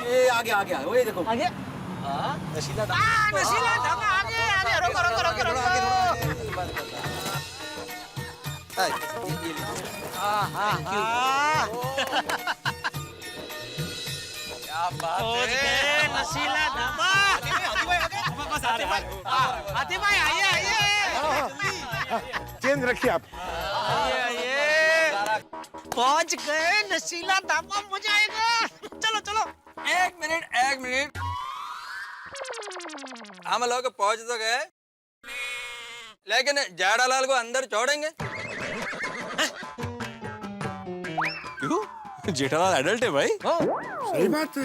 ये आ गया वही देखो आगे नशीला नशीला धागा आगे आगे रुको क्या बात है नशीला धागा हाथी भाई आइए चेंज रखिए आप। पहुंच गए नशीला धागा मजा आएगा। चलो एक मिनट हम लोग पहुंच तो गए, लेकिन जेठालाल को अंदर छोड़ेंगे? क्यों? जेठालाल एडल्ट है भाई। सही बात है।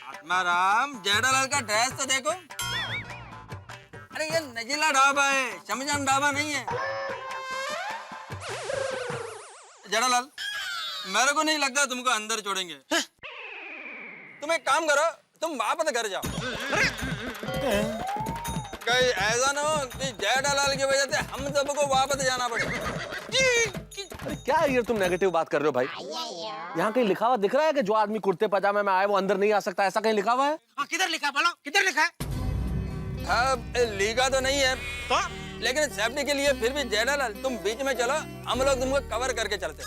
आत्माराम, जेठालाल का ड्रेस तो देखो। अरे ये नजीला ढाबा है, शमशान ढाबा नहीं है। जेठालाल, मेरे को नहीं लगता तुमको अंदर छोड़ेंगे। तुम एक काम करो, तुम वापस घर जाओ। कहीं ऐसा ना हो कि जेठालाल की वजह से हम सबको वापस जाना पड़े। अरे क्या ये तुम नेगेटिव बात कर रहे हो भाई? यहाँ कहीं लिखा हुआ दिख रहा है कि जो आदमी कुर्ते पजामे में आए वो अंदर नहीं आ सकता? ऐसा कहीं लिखा हुआ है? किधर लिखा बोलो, किधर लिखा है? लीगा तो नहीं है तो, लेकिन सेफ्टी के लिए फिर भी जेठालाल तुम बीच में चलो, हम लोग तुमको कवर करके चलते।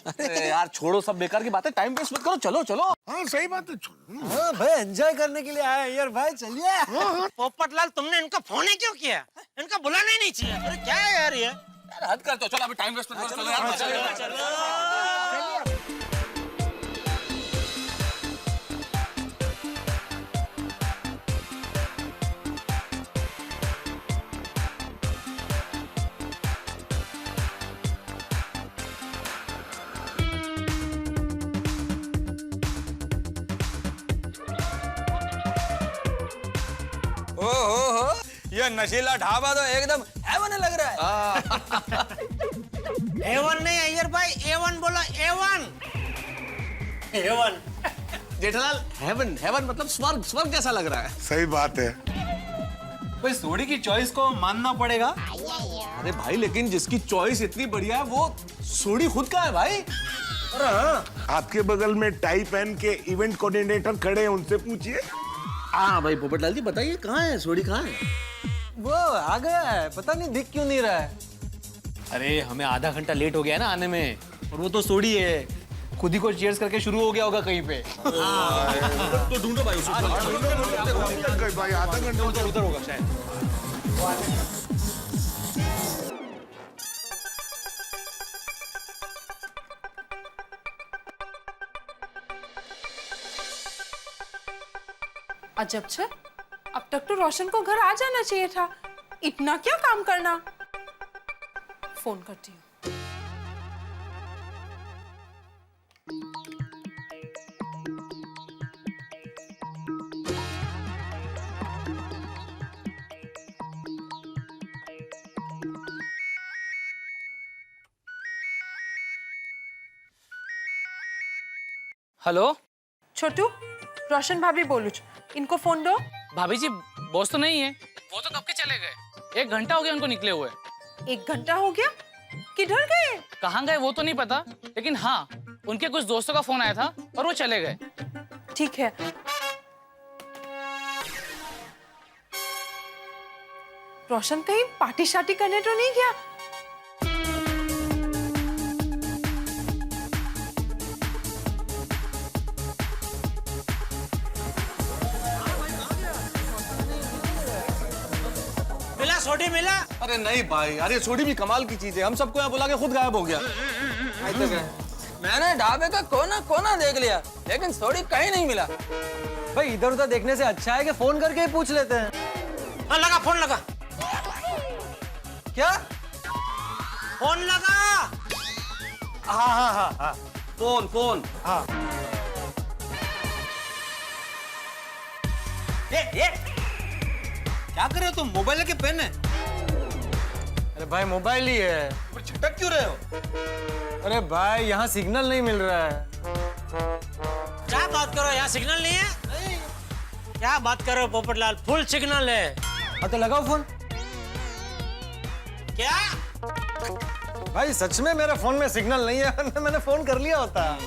अरे यार छोड़ो सब बेकार की बातें, टाइम वेस्ट मत करो, चलो। हाँ सही बात है। हाँ भाई एंजॉय करने के लिए आए यार भाई, चलिए। पोपटलाल, तुमने इनका फोन ही क्यों किया? इनका बुलाना ही नहीं चाहिए। अरे क्या है यार ये? हद कर दो, चलो अभी टाइम वेस्ट मत करो, चलो यार। ओहो, ये नशीला ढाबा तो एकदम हेवन लग रहा है। A1 नहीं अय्यर भाई, A1 बोलो, A1। जेठालाल, हेवन मतलब स्वर्ग जैसा लग रहा है। सही बात है। भाई सोडी की चॉइस को मानना पड़ेगा। अरे भाई लेकिन जिसकी चॉइस इतनी बढ़िया है वो सोडी खुद का है भाई। अरे हाँ, आपके बगल में टाई पहन के इवेंट कोऑर्डिनेटर खड़े हैं, उनसे पूछिए। हाँ भाई पोपटलाल जी बताइए, कहाँ है सोडी, कहाँ है? वो आ गया है, पता नहीं दिख क्यों नहीं रहा है। अरे हमें आधा घंटा लेट हो गया है ना आने में, और वो तो सोडी है, खुद ही को चीयर्स करके शुरू हो गया होगा कहीं पे। तो ढूंढो भाई उसे। भाई आधा घंटा उधर होगा शायद। अजब छे, अब तक तो रोशन को घर आ जाना चाहिए था। इतना क्या काम करना। फोन करती हूँ। हेलो छोटू, रोशन भाभी बोलू, इनको फोन दो। भाभी जी, बॉस तो नहीं है, वो तो कब के चले गए, 1 घंटा हो गया उनको निकले हुए। 1 घंटा हो गया? किधर गए? कहाँ गए वो तो नहीं पता, लेकिन हाँ उनके कुछ दोस्तों का फोन आया था और वो चले गए। ठीक है। रोशन कहीं पार्टी शार्टी करने तो नहीं गया? मिला सोडी मिला? अरे नहीं भाई, अरे सोडी भी कमाल की चीज है, हम सबको यहाँ बुला के खुद गायब हो गया। मैंने ढाबे का कोना देख लिया, लेकिन सोडी कहीं नहीं मिला। भाई इधर उधर देखने से अच्छा है कि फोन करके ही पूछ लेते हैं। हाँ लगा, फोन लगा। क्या? फोन लगा। हाँ। फोन। हाँ। ये क्या कर रहे हो तुम? मोबाइल लेके पेन है? अरे भाई मोबाइल ही है। पर झटक क्यों रहे हो? अरे भाई यहाँ सिग्नल नहीं मिल रहा है। क्या बात करो, यहाँ सिग्नल नहीं है? क्या बात कर रहे हो पोपटलाल, फुल सिग्नल है। हाँ तो लगाओ फोन। क्या? भाई सच में मेरे फोन में सिग्नल नहीं है, वरना मैंने फोन कर लिया होता।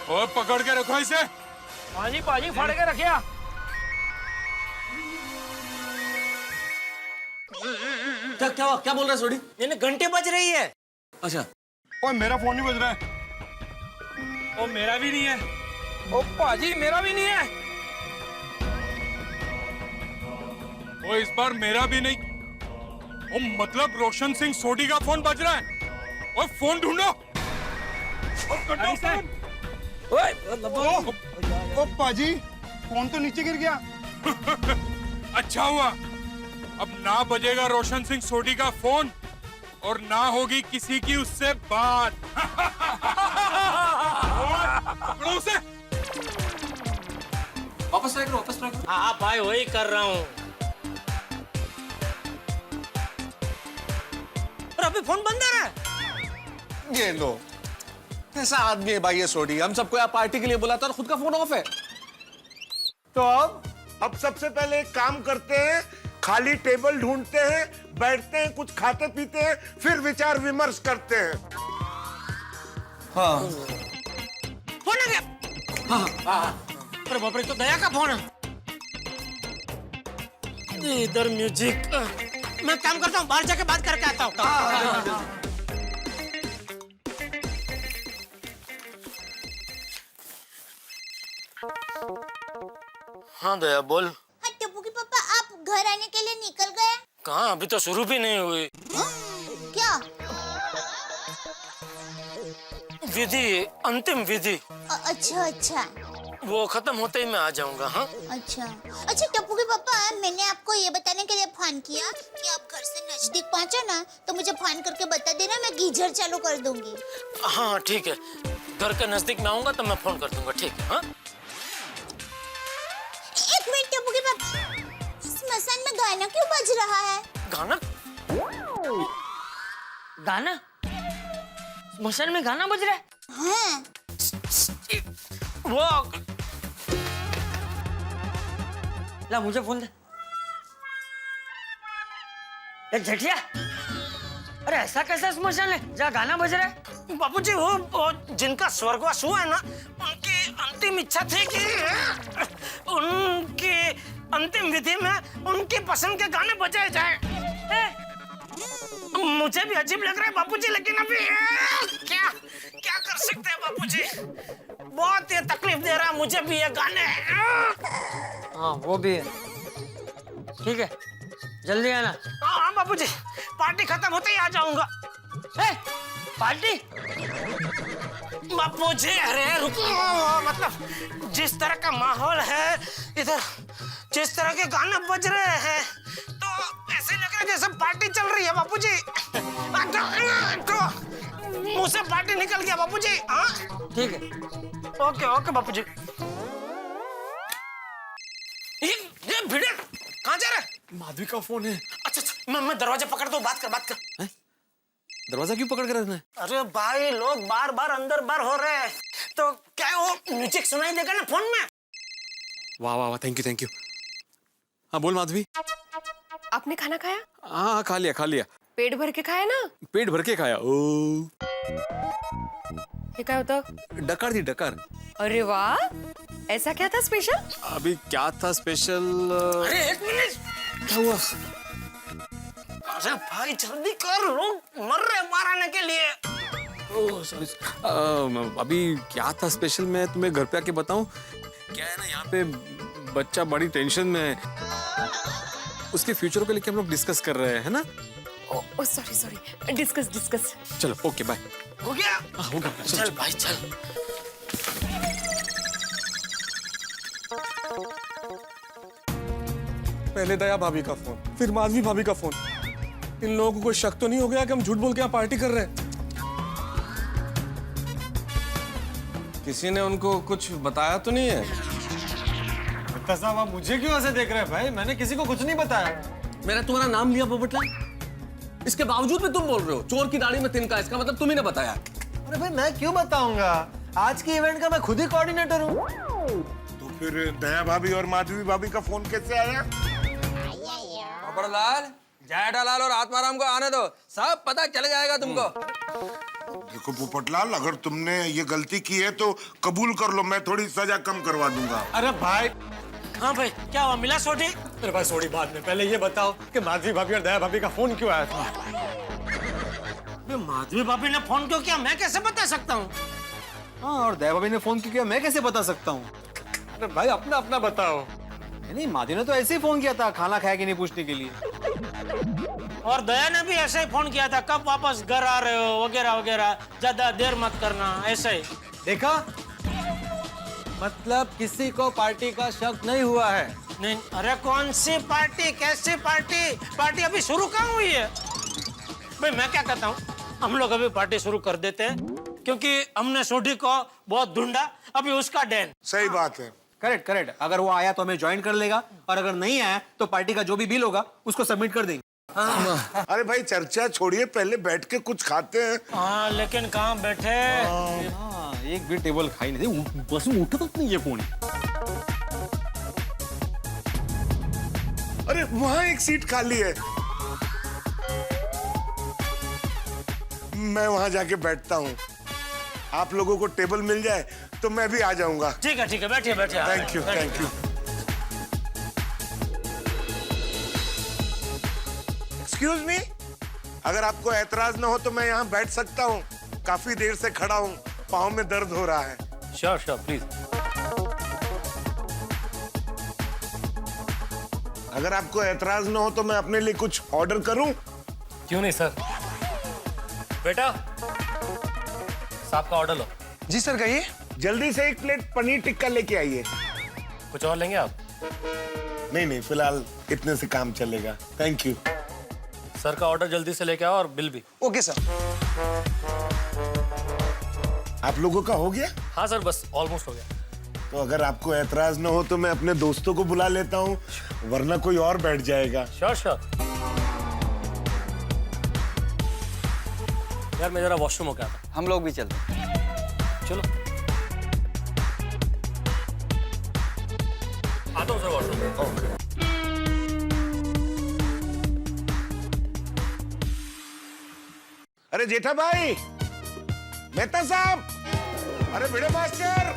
और पकड़ के रखो इसे। पाजी पाजी फाड़ के रखिया। क्या हुआ? क्या बोल रहा है सोडी? मैंने घंटे बज रही है। अच्छा ओए मेरा फोन नहीं बज रहा है। ओ मेरा भी नहीं है। ओ पाजी मेरा भी नहीं है। ओ इस बार मेरा भी नहीं। ओ मतलब रोशन सिंह सोडी का फोन बज रहा है। ओ फोन ढूंढो। ओ कटो फोन। ओ पाजी फोन तो नीचे गिर गया। अच्छा हुआ, अब ना बजेगा रोशन सिंह सोडी का फोन और ना होगी किसी की उससे बात। पकड़ो उसे। वापस ट्राई करो, वापस ट्राई करो। हाँ भाई वही कर रहा हूँ। और अभी फोन बंद आ रहा है। ये लो, ऐसा आदमी है भाई ये सोडी। हम सबको यहाँ पार्टी के लिए बुलाता और खुद का फोन ऑफ है। तो अब सबसे पहले एक काम करते हैं, खाली टेबल ढूंढते हैं, बैठते हैं, कुछ खाते पीते हैं, फिर विचार विमर्श करते हैं। हाँ फोन आ गया। अरे बाप रे, तो दया का फोन है। इधर म्यूजिक। मैं काम करता हूँ, बाहर जाके बात करके आता हूँ। हाँ दया बोल। हाँ टप्पू के पापा, आप घर आने के लिए निकल गए? कहाँ, अभी तो शुरू भी नहीं हुई। क्या विधि, अंतिम विधि। अच्छा अच्छा वो खत्म होते ही मैं आ जाऊंगा। हाँ अच्छा अच्छा टप्पू के पापा, मैंने आपको ये बताने के लिए फोन किया कि आप घर से नजदीक पहुंचा ना तो मुझे फोन करके बता देना, मैं गीजर चालू कर दूंगी। हाँ ठीक है, घर के नजदीक में आऊंगा तो मैं फोन कर दूंगा। ठीक है। हाँ एक मिनट टप्पू के पापा, स्मशान में गाना क्यों बज रहा है? गाना? गाना? स्मशान में गाना बज रहा है? हाँ वो ला मुझे फोन दे। ए जेठिया, अरे ऐसा कैसा स्मशान है जहाँ गाना बज रहा है? बापूजी वो जिनका स्वर्गवास हुआ है ना, उनकी अंतिम इच्छा थी कि उनकी अंतिम विधि में उनकी पसंद के गाने बजाए जाए। मुझे भी अजीब लग रहा है बापूजी, लेकिन अभी क्या क्या कर सकते हैं बापूजी? बहुत ये तकलीफ दे रहा है मुझे भी ये गाने। हाँ वो भी है। ठीक है, जल्दी आना। हाँ बापूजी, पार्टी खत्म होते ही आ जाऊंगा। पार्टी? बापूजी अरे रुको, मतलब जिस तरह का माहौल है इधर, जिस तरह के गाने बज रहे हैं, तो ऐसे लग रहा है जैसे पार्टी चल रही है बापूजी। तो मुंह से पार्टी निकल गया बापूजी। हाँ ठीक है। ओके ओके बापूजी। ये भिड़े कहाँ जा रहा है? माधवी का फोन है। अच्छा मैं दरवाजा पकड़ दो, बात कर। दरवाजा क्यों पकड़ के रखना है? अरे भाई लोग बार बार अंदर बार हो रहे हैं, तो क्या वो म्यूजिक सुनाई देगा ना फोन में? वाह वाह वाह, थैंक यू। हाँ बोल माधवी। आपने खाना खाया? हाँ खा लिया। पेट भर के खाया ना? पेट भर के खाया। ओ ये क्या होता? डकार थी, डकार। अरे वाह, ऐसा क्या था स्पेशल? अभी क्या था स्पेशल? अरे एक मिनट, क्या हुआ? अरे भाई जल्दी कर, लोग मर रहे मारने के लिए। Oh sorry. अभी क्या था स्पेशल, मैं तुम्हें घर पे आके बताऊं? क्या है ना, यहाँ पे बच्चा बड़ी टेंशन में है, उसके फ्यूचर को लेके हम लोग डिस्कस कर रहे हैं, है ना? Oh sorry, discuss. चलो ओके बाय। हो गया? होगा। चल भाई चल। पहले दया भाभी का फोन, फिर माधवी भाभी का फोन। इन लोगों को कोई शक तो नहीं हो गया कि हम झूठ बोल के यहाँ पार्टी कर रहे हैं? किसी ने उनको कुछ बताया तो नहीं है? साहब आप मुझे क्यों ऐसे देख रहे हैं भाई? मैंने किसी को कुछ नहीं बताया। मैंने तुम्हारा नाम लिया पोपटलाल, इसके बावजूद भी तुम बोल रहे हो चोर की दाढ़ी में तिनका। इसका मतलब तुम ही ने बताया। अरे भाई मैं क्यों बताऊंगा? आज की इवेंट का मैं खुद ही कोऑर्डिनेटर हूँ। तो फिर दया भाभी और माधवी भाभी का फोन कैसे आया? पोपटलाल, जेठालाल और आत्माराम को आने दो, सब पता चल जाएगा तुमको। देखो पोपटलाल, अगर तुमने ये गलती की है तो कबूल कर लो, मैं थोड़ी सजा कम करवा दूंगा। अरे भाई, हाँ भाई, क्या हुआ, मिला सोडी? अरे भाई सोडी बाद में, पहले ये बताओ कि माधवी भाभी और दया भाभी का फोन क्यों आया था? माधवी भाभी ने फोन क्यों किया, मैं कैसे बता सकता हूँ? हाँ, और दया भाभी ने फोन क्यों किया मैं कैसे बता सकता हूँ? अरे भाई अपना अपना बताओ। नहीं, माधवी ने तो ऐसे ही फोन किया था खाना खाया कि नहीं पूछने के लिए। और दया ने भी ऐसे ही फोन किया था, कब वापस घर आ रहे हो वगैरह वगैरह, ज्यादा देर मत करना, ऐसे ही। देखा, मतलब किसी को पार्टी का शक नहीं हुआ है। नहीं, अरे कौन सी पार्टी, कैसी पार्टी? पार्टी अभी शुरू कहाँ हुई है? भाई मैं क्या कहता हूँ, हम लोग अभी पार्टी शुरू कर देते हैं, क्योंकि हमने सोडी को बहुत ढूंढा, अभी उसका डैन। सही बात है। करेक्ट करेक्ट, अगर वो आया तो हमें ज्वाइन कर लेगा, और अगर नहीं आया तो पार्टी का जो भी बिल होगा उसको सबमिट कर देंगे। अरे भाई चर्चा छोड़िए, पहले बैठ के कुछ खाते हैं। हाँ, लेकिन कहाँ बैठे? हाँ, एक भी टेबल खाई नहीं थी, बस उठा तक नहीं ये फोन। अरे वहां एक सीट खाली है, मैं वहां जाके बैठता हूँ। आप लोगों को टेबल मिल जाए तो मैं भी आ जाऊंगा। ठीक है, बैठिए बैठिए। Thank you, thank you. Excuse me, अगर आपको एतराज ना हो तो मैं यहाँ बैठ सकता हूँ? काफी देर से खड़ा हूँ, पाँव में दर्द हो रहा है। Sure please. अगर आपको एतराज ना हो तो मैं अपने लिए कुछ ऑर्डर करूं? क्यों नहीं सर। बेटा, साहब का ऑर्डर लो। जी सर, कहिए। जल्दी से एक प्लेट पनीर टिक्का लेके आइए। कुछ और लेंगे आप? नहीं, फिलहाल इतने से काम चलेगा, थैंक यू। सर का ऑर्डर जल्दी से लेके आओ, और बिल भी। Okay sir. आप लोगों का हो गया? हाँ सर, बस ऑलमोस्ट हो गया। तो अगर आपको एतराज ना हो तो मैं अपने दोस्तों को बुला लेता हूँ, वरना कोई और बैठ जाएगा। श्योर। यार मैं जरा वॉशरूम हो गया था। हम लोग भी चलते हैं। चलो, आता हूँ सर वॉशरूम। अरे जेठा भाई, मेहता साहब, अरे भिड़े मास्टर,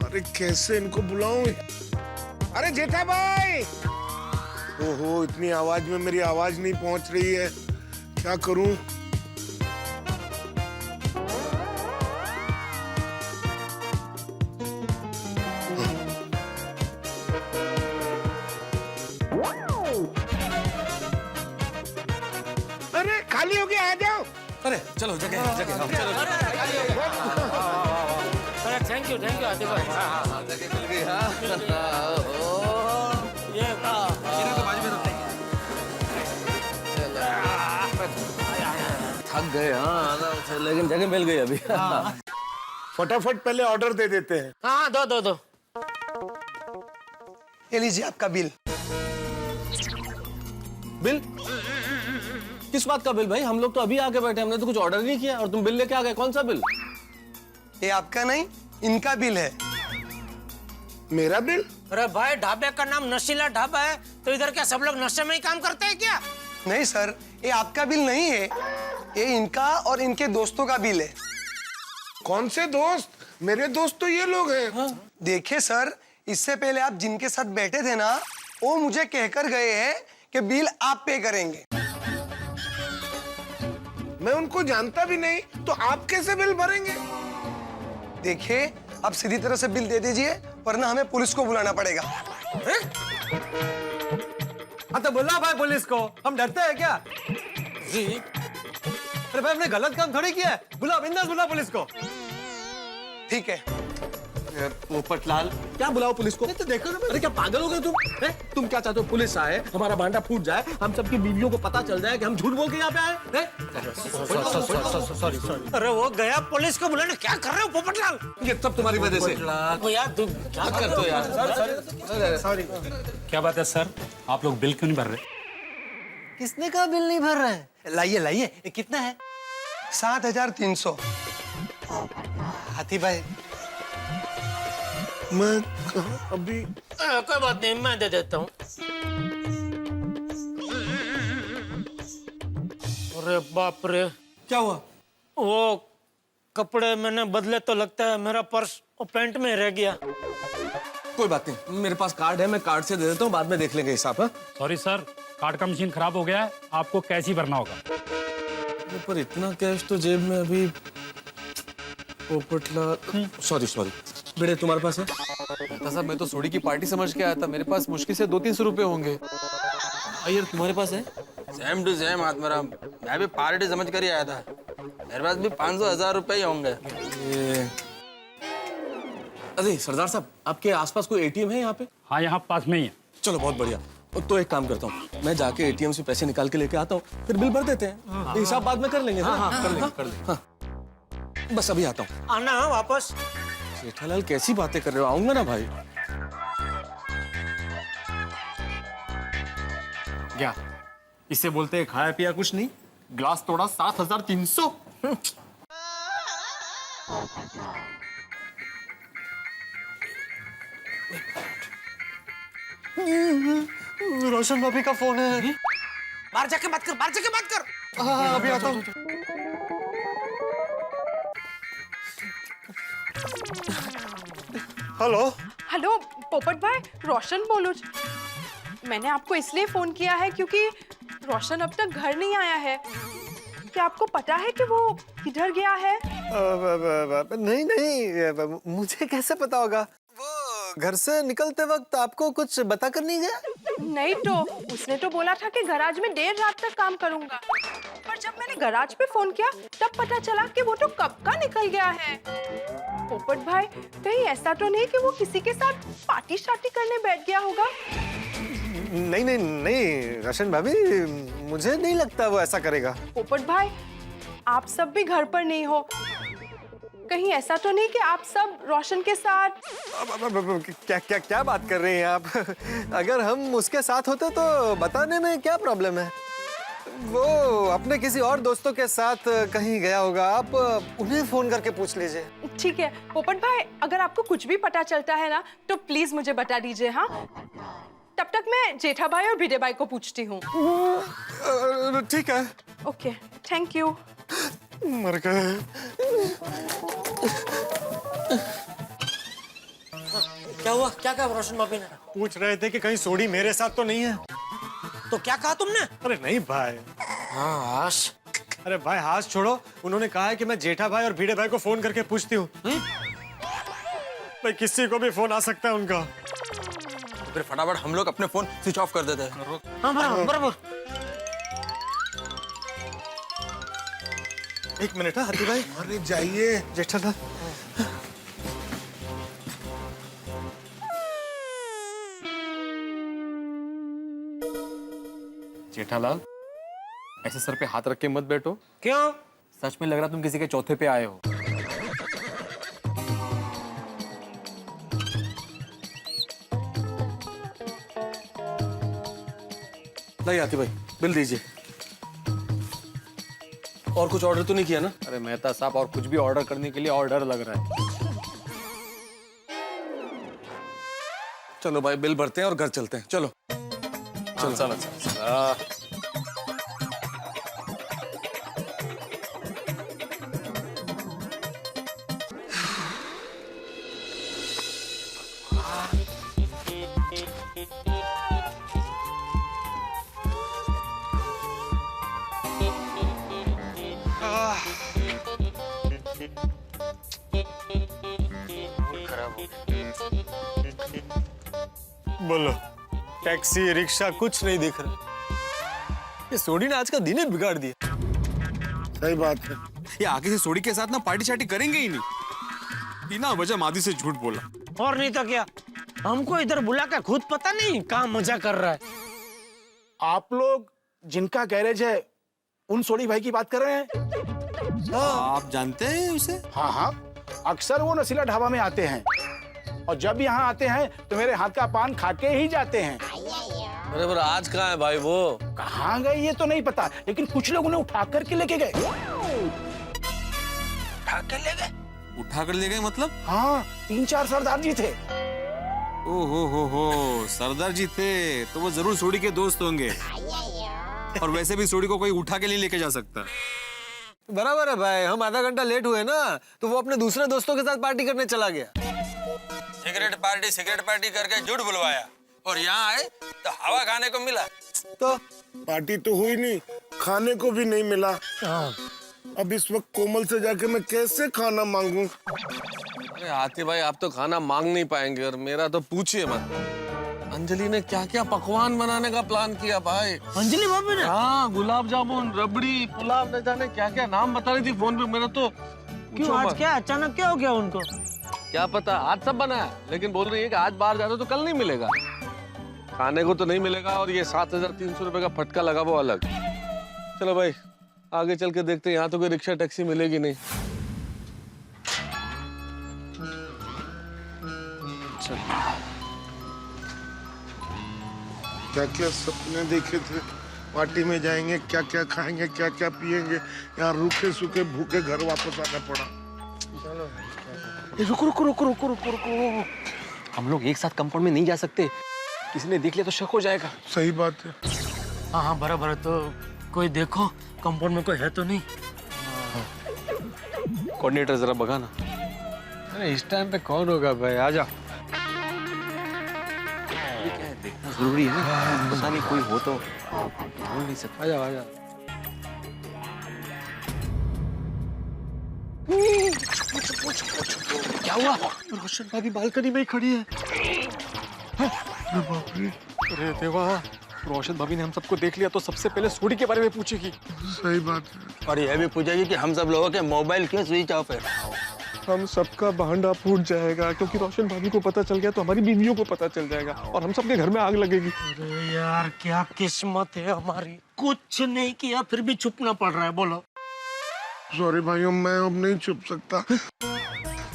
अरे कैसे इनको बुलाऊं? अरे जेठा भाई, ओहो, इतनी आवाज में मेरी आवाज नहीं पहुंच रही है, क्या करूं? अरे खाली हो गया, आ जाओ। अरे चलो, जगह चलो। अरे थैंक यू आदित्य भाई। जगह मिल गई। हाँ, ये थक गए। हाँ, लेकिन जगह मिल गई अभी। फटाफट पहले ऑर्डर दे देते हैं। हाँ, दो। ये लीजिए आपका बिल। बिल? किस बात का बिल भाई? हम लोग तो अभी आके बैठे, हमने तो कुछ ऑर्डर नहीं किया और तुम बिल लेके आ गए। कौन सा बिल? ये आपका नहीं, इनका बिल है। मेरा बिल? अरे भाई, ढाबे का नाम नशीला ढाबा है, तो इधर क्या सब लोग नशे में ही काम करते हैं क्या? नहीं सर, ये आपका बिल नहीं है, ये इनका और इनके दोस्तों का बिल है। कौन से दोस्त? मेरे दोस्त तो ये लोग हैं। हाँ। देखिए सर, इससे पहले आप जिनके साथ बैठे थे ना, वो मुझे कहकर गए हैं कि बिल आप पे करेंगे। मैं उनको जानता भी नहीं, तो आप कैसे बिल भरेंगे? देखिए, आप सीधी तरह से बिल दे दीजिए, वरना हमें पुलिस को बुलाना पड़ेगा। हाँ तो बुला भाई पुलिस को, हम डरते हैं क्या? जी, अरे भाई हमने गलत काम थोड़ी किया है। बुला, बिंदास बुला पुलिस को। ठीक है। पोपटलाल, क्या बुलाओ पुलिस को? तो देखो ना, अरे क्या पागल हो गए तुम? तुम क्या चाहते हो? पुलिस आए, हमारा भांडा फूट जाए, हम सबकी बीवियों को पता चल जाए कि हम झूठ बोल के यहाँ पे आए? सॉरी। अरे वो गया पुलिस को बुलाने, क्या कर रहे हो पोपटलाल? ये सब तुम्हारी वजह से। वो यार तुम क्या करते हो यार? सॉरी। क्या बात है सर, आप लोग बिल क्यों नहीं भर रहे? किसने कहा बिल नहीं भर रहा है? लाइए, ये कितना है? 7300। हाथी भाई, मैं अभी कोई बात नहीं, मैं दे देता हूँ। अरे बाप रे, क्या हुआ? वो कपड़े मैंने बदले तो लगता है मेरा पर्स और पैंट में रह गया। कोई बात नहीं, मेरे पास कार्ड है, मैं कार्ड से दे देता हूँ, बाद में देख लेंगे हिसाब। हाँ? सॉरी सर, कार्ड का मशीन खराब हो गया है, आपको कैश ही भरना होगा। पर इतना कैश तो जेब में अभी। पोपटलाल, सॉरी बेटे तुम्हारे पास है? साहब मैं तो सोडी की पार्टी समझ के आया था, मेरे पास मुश्किल से 200-300 रुपए होंगे। अय्यर तुम्हारे पास है? सेम टू सेम आत्माराम, मैं भी पार्टी समझ कर ही आया था। मेरे पास भी 500-1000 रुपए ही होंगे। अरे सरदार साहब, आपके आसपास कोई एटीएम है यहाँ पे? हाँ, यहाँ पास में ही है। चलो बहुत बढ़िया। तो एक काम करता हूँ, मैं जाके एटीएम से पैसे निकाल के लेके आता हूँ, फिर बिल भर देते हैं। हिसाब बाद में कर लेंगे। कर लेंगे। बस अभी आता हूँ। आना वापस। जेठालाल कैसी बातें कर रहे हो, आऊंगा ना भाई। क्या इसे बोलते हैं खाया पिया कुछ नहीं, ग्लास तोड़ा 7300। रोशन भाभी का फोन है। बाहर जाके बात कर, बाहर जाके बात कर। हाँ अभी आता हूँ। हेलो हेलो पोपट भाई, रोशन बोलो। मैंने आपको इसलिए फोन किया है क्योंकि रोशन अब तक घर नहीं आया है। क्या आपको पता है कि वो किधर गया है? नहीं, मुझे कैसे पता होगा? वो घर से निकलते वक्त आपको कुछ बता कर नहीं गया? नहीं तो उसने तो बोला था कि गराज में देर रात तक काम करूंगा, पर जब मैंने गराज पे फोन किया तब पता चला कि वो तो कब का निकल गया है। पोपट भाई, कहीं ऐसा तो नहीं कि वो किसी के साथ पार्टी शार्टी करने बैठ गया होगा? नहीं रोशन भाभी, मुझे नहीं लगता वो ऐसा करेगा। पोपट भाई, आप सब भी घर पर नहीं हो, कहीं ऐसा तो नहीं कि आप सब रोशन के साथ? क्या बात कर रहे हैं आप? अगर हम उसके साथ होते तो बताने में क्या प्रॉब्लम है? वो अपने किसी और दोस्तों के साथ कहीं गया होगा, आप उन्हें फोन करके पूछ लीजिए। ठीक है पोपट भाई, अगर आपको कुछ भी पता चलता है ना तो प्लीज मुझे बता दीजिए। हाँ, तब तक मैं जेठा भाई और भिडे भाई को पूछती हूँ। ठीक है। Okay, thank you. मर गए। क्या हुआ? क्या कहा रोशन भाभी ने? पूछ रहे थे कि कहीं सोडी मेरे साथ तो नहीं है। तो क्या कहा तुमने? अरे नहीं भाई। हाँ, अरे भाई हाथ छोड़ो, उन्होंने कहा है कि मैं जेठा भाई और भिडे भाई को फोन करके पूछती हूँ। भाई किसी को भी फोन आ सकता है उनका। तो फिर फटाफट हम लोग अपने फोन स्विच ऑफ कर देते हैं। हाँ बराबर। एक मिनट है हाथी भाई। अरे जाइए जेठालाल। जेठालाल, ऐसे सर पे हाथ रख के मत बैठो। क्यों? सच में लग रहा तुम किसी के चौथे पे आए हो। नहीं आती भाई, बिल दीजिए। और कुछ ऑर्डर तो नहीं किया ना? अरे मेहता साहब, और कुछ भी ऑर्डर करने के लिए और डर लग रहा है। चलो भाई, बिल भरते हैं और घर चलते हैं। चलो चलो। बोलो, टैक्सी रिक्शा कुछ नहीं दिख रहा। ये सोडी ने आज का दिन ही बिगाड़ दिया। सही बात है। ये आगे से सोडी के साथ ना पार्टी शार्टी करेंगे ही नहीं। बिना वजह मादी से झूठ बोला। और नहीं तो क्या, हमको इधर बुला कर खुद पता नहीं कहाँ मजा कर रहा है। आप लोग जिनका गैरेज है उन सोडी भाई की बात कर रहे हैं? आप जानते हैं उसे? हाँ, अक्सर वो नशीला ढाबा में आते हैं और जब यहाँ आते हैं तो मेरे हाथ का पान खा के ही जाते हैं। अरे पर आज कहाँ है भाई वो? कहाँ गए ये तो नहीं पता, लेकिन कुछ लोग उन्हें उठा करके लेके गए। उठा कर ले गए मतलब? हाँ, 3-4 सरदार जी थे। हो सरदार जी थे तो वो जरूर सोडी के दोस्त होंगे। और वैसे भी सोडी को कोई उठा के नहीं लेके जा सकता। बराबर है भाई, हम आधा घंटा लेट हुए ना तो वो अपने दूसरे दोस्तों के साथ पार्टी करने चला गया। सिगरेट पार्टी करके झूठ बुलवाया और यहाँ आए तो हवा खाने को मिला। तो पार्टी तो हुई नहीं, खाने को भी नहीं मिला। अब इस वक्त कोमल से जाके मैं कैसे खाना मांगूं? अरे हाथी भाई, आप तो खाना मांग नहीं पाएंगे और मेरा तो पूछिए मत। अंजलि ने क्या क्या पकवान बनाने का प्लान किया भाई। अंजलि भाभी ने? हाँ, गुलाब जामुन, रबड़ी, पुलाव, न जाने क्या क्या नाम बता रही थी फोन पे। मेरा तो क्यों आज क्या अचानक क्या हो गया उनको? क्या पता, आज सब बना है लेकिन बोल रही है कि आज बाहर जाते तो कल नहीं मिलेगा, खाने को तो नहीं मिलेगा। और ये 7,300 रुपए का फटका लगा वो अलग। चलो भाई आगे चल के देखते हैं, यहाँ तो कोई रिक्शा टैक्सी मिलेगी नहीं। क्या क्या सपने देखे थे, पार्टी में जाएंगे, क्या क्या खाएंगे, क्या क्या पिएंगे, यहाँ रूखे सूखे भूखे घर वापस आना पड़ा। रुको रुको रुको रुको रुको रुको, हम लोग एक साथ कंपाउंड में नहीं जा सकते, किसी ने देख लिया तो शक हो जाएगा। सही बात है। हाँ हाँ बराबर है। तो कोई देखो कंपाउंड में कोई है तो नहीं। कोऑर्डिनेटर जरा बगा ना। अरे इस टाइम पे कौन होगा भाई, आ जाओ। देखना जरूरी है ना, पता नहीं कोई हो तो बोल नहीं सकता। आ जाओ आ जाओ। क्या हुआ? रोशन भाभी बालकनी में ही खड़ी है। अरे देवा, रोशन भाभी ने हम सबको देख लिया तो सबसे पहले सोडी के बारे में पूछेगी। सही बात है। और यह भी पूछेगी कि हम सब लोगों के मोबाइल क्यों स्विच ऑफ है। हम सबका भांडा फूट जाएगा क्योंकि रोशन भाभी को पता चल गया तो हमारी बीवियों को पता चल जाएगा और हम सबके घर में आग लगेगी। अरे यार क्या किस्मत है हमारी, कुछ नहीं किया फिर भी छुपना पड़ रहा है। बोलो। सॉरी भाइयों, मैं अब नहीं छुप सकता।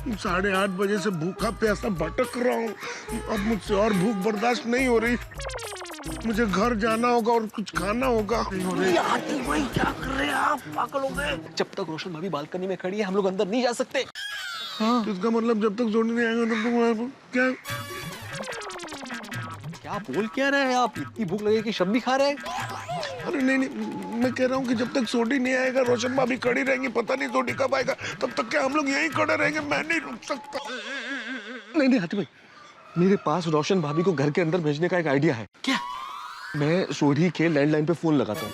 8:30 बजे से भूखा प्यासा भटक रहा हूँ, अब मुझसे और भूख बर्दाश्त नहीं हो रही। मुझे घर जाना होगा और कुछ खाना होगा। यार भाई क्या कर रहे हैं आप, पागल हो गए? जब तक रोशन भाभी बालकनी में खड़ी है हम लोग अंदर नहीं जा सकते। हाँ। तो इसका मतलब जब तक सोडी नहीं आएगा तब तक क्या क्या बोल क्या रहे हैं आप? इतनी भूख लगेगी शब्द भी खा रहे हैं? अरे नहीं नहीं, मैं कह रहा हूँ कि जब तक सोडी नहीं आएगा रोशन भाभी खड़ी रहेंगी, पता नहीं सोडी कब आएगा, तब तक क्या हम लोग यहीं खड़े रहेंगे? मैं नहीं रुक सकता। नहीं नहीं हाथी भाई, मेरे पास रोशन भाभी को घर के अंदर भेजने का एक आइडिया है। क्या? मैं सोडी के लैंडलाइन पे फोन लगाता हूँ।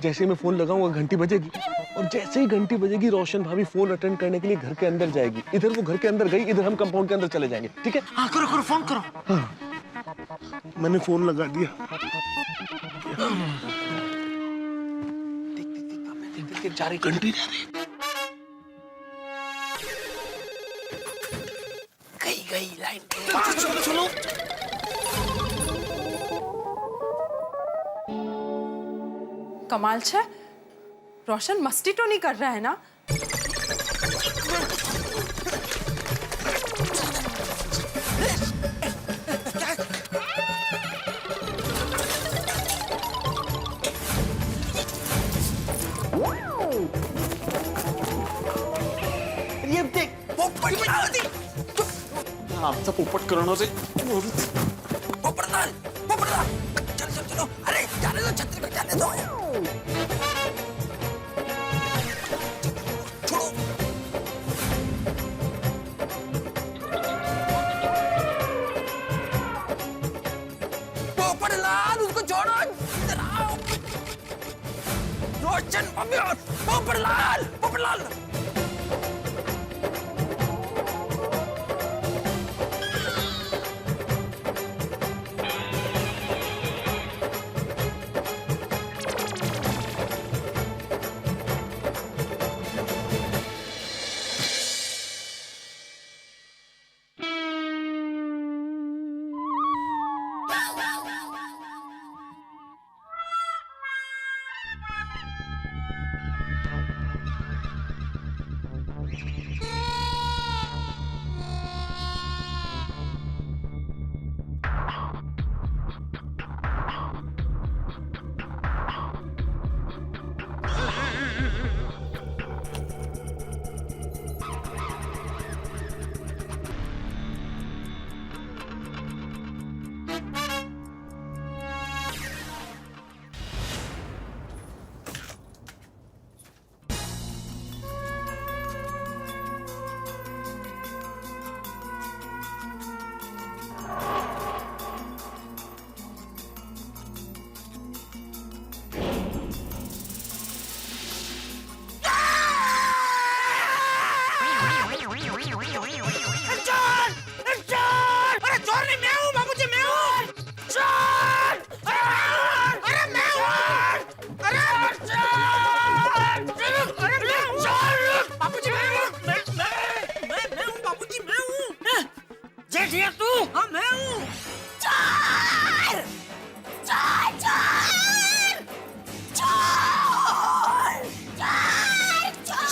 जैसे मैं फोन लगाऊंगा घंटी बजेगी और जैसे ही घंटी बजेगी रोशन भाभी फोन अटेंड करने के लिए घर के अंदर जाएगी। इधर वो घर के अंदर गई, इधर हम कंपाउंड के अंदर चले जाएंगे। ठीक है? हाँ करो करो, फोन करो। हाँ। मैंने फोन लगा दिया। देख जा रही घंटी जा रही। गई लाइन। चलो चलो। कमाल छे, रोशन मस्ती तो नहीं कर रहा है ना? ये देख आमचा पोपट करणं से पोपटलाल, चल चल चलो, अरे जाने दो, छतरी को जाने दो। छोड़ो। पोपटलाल उसको छोड़ो, इधर आओ। रोशन भाभी और पोपटलाल। सेठिया तू? हाँ मैं हूँ। चोर चोर चोर चोर चोर।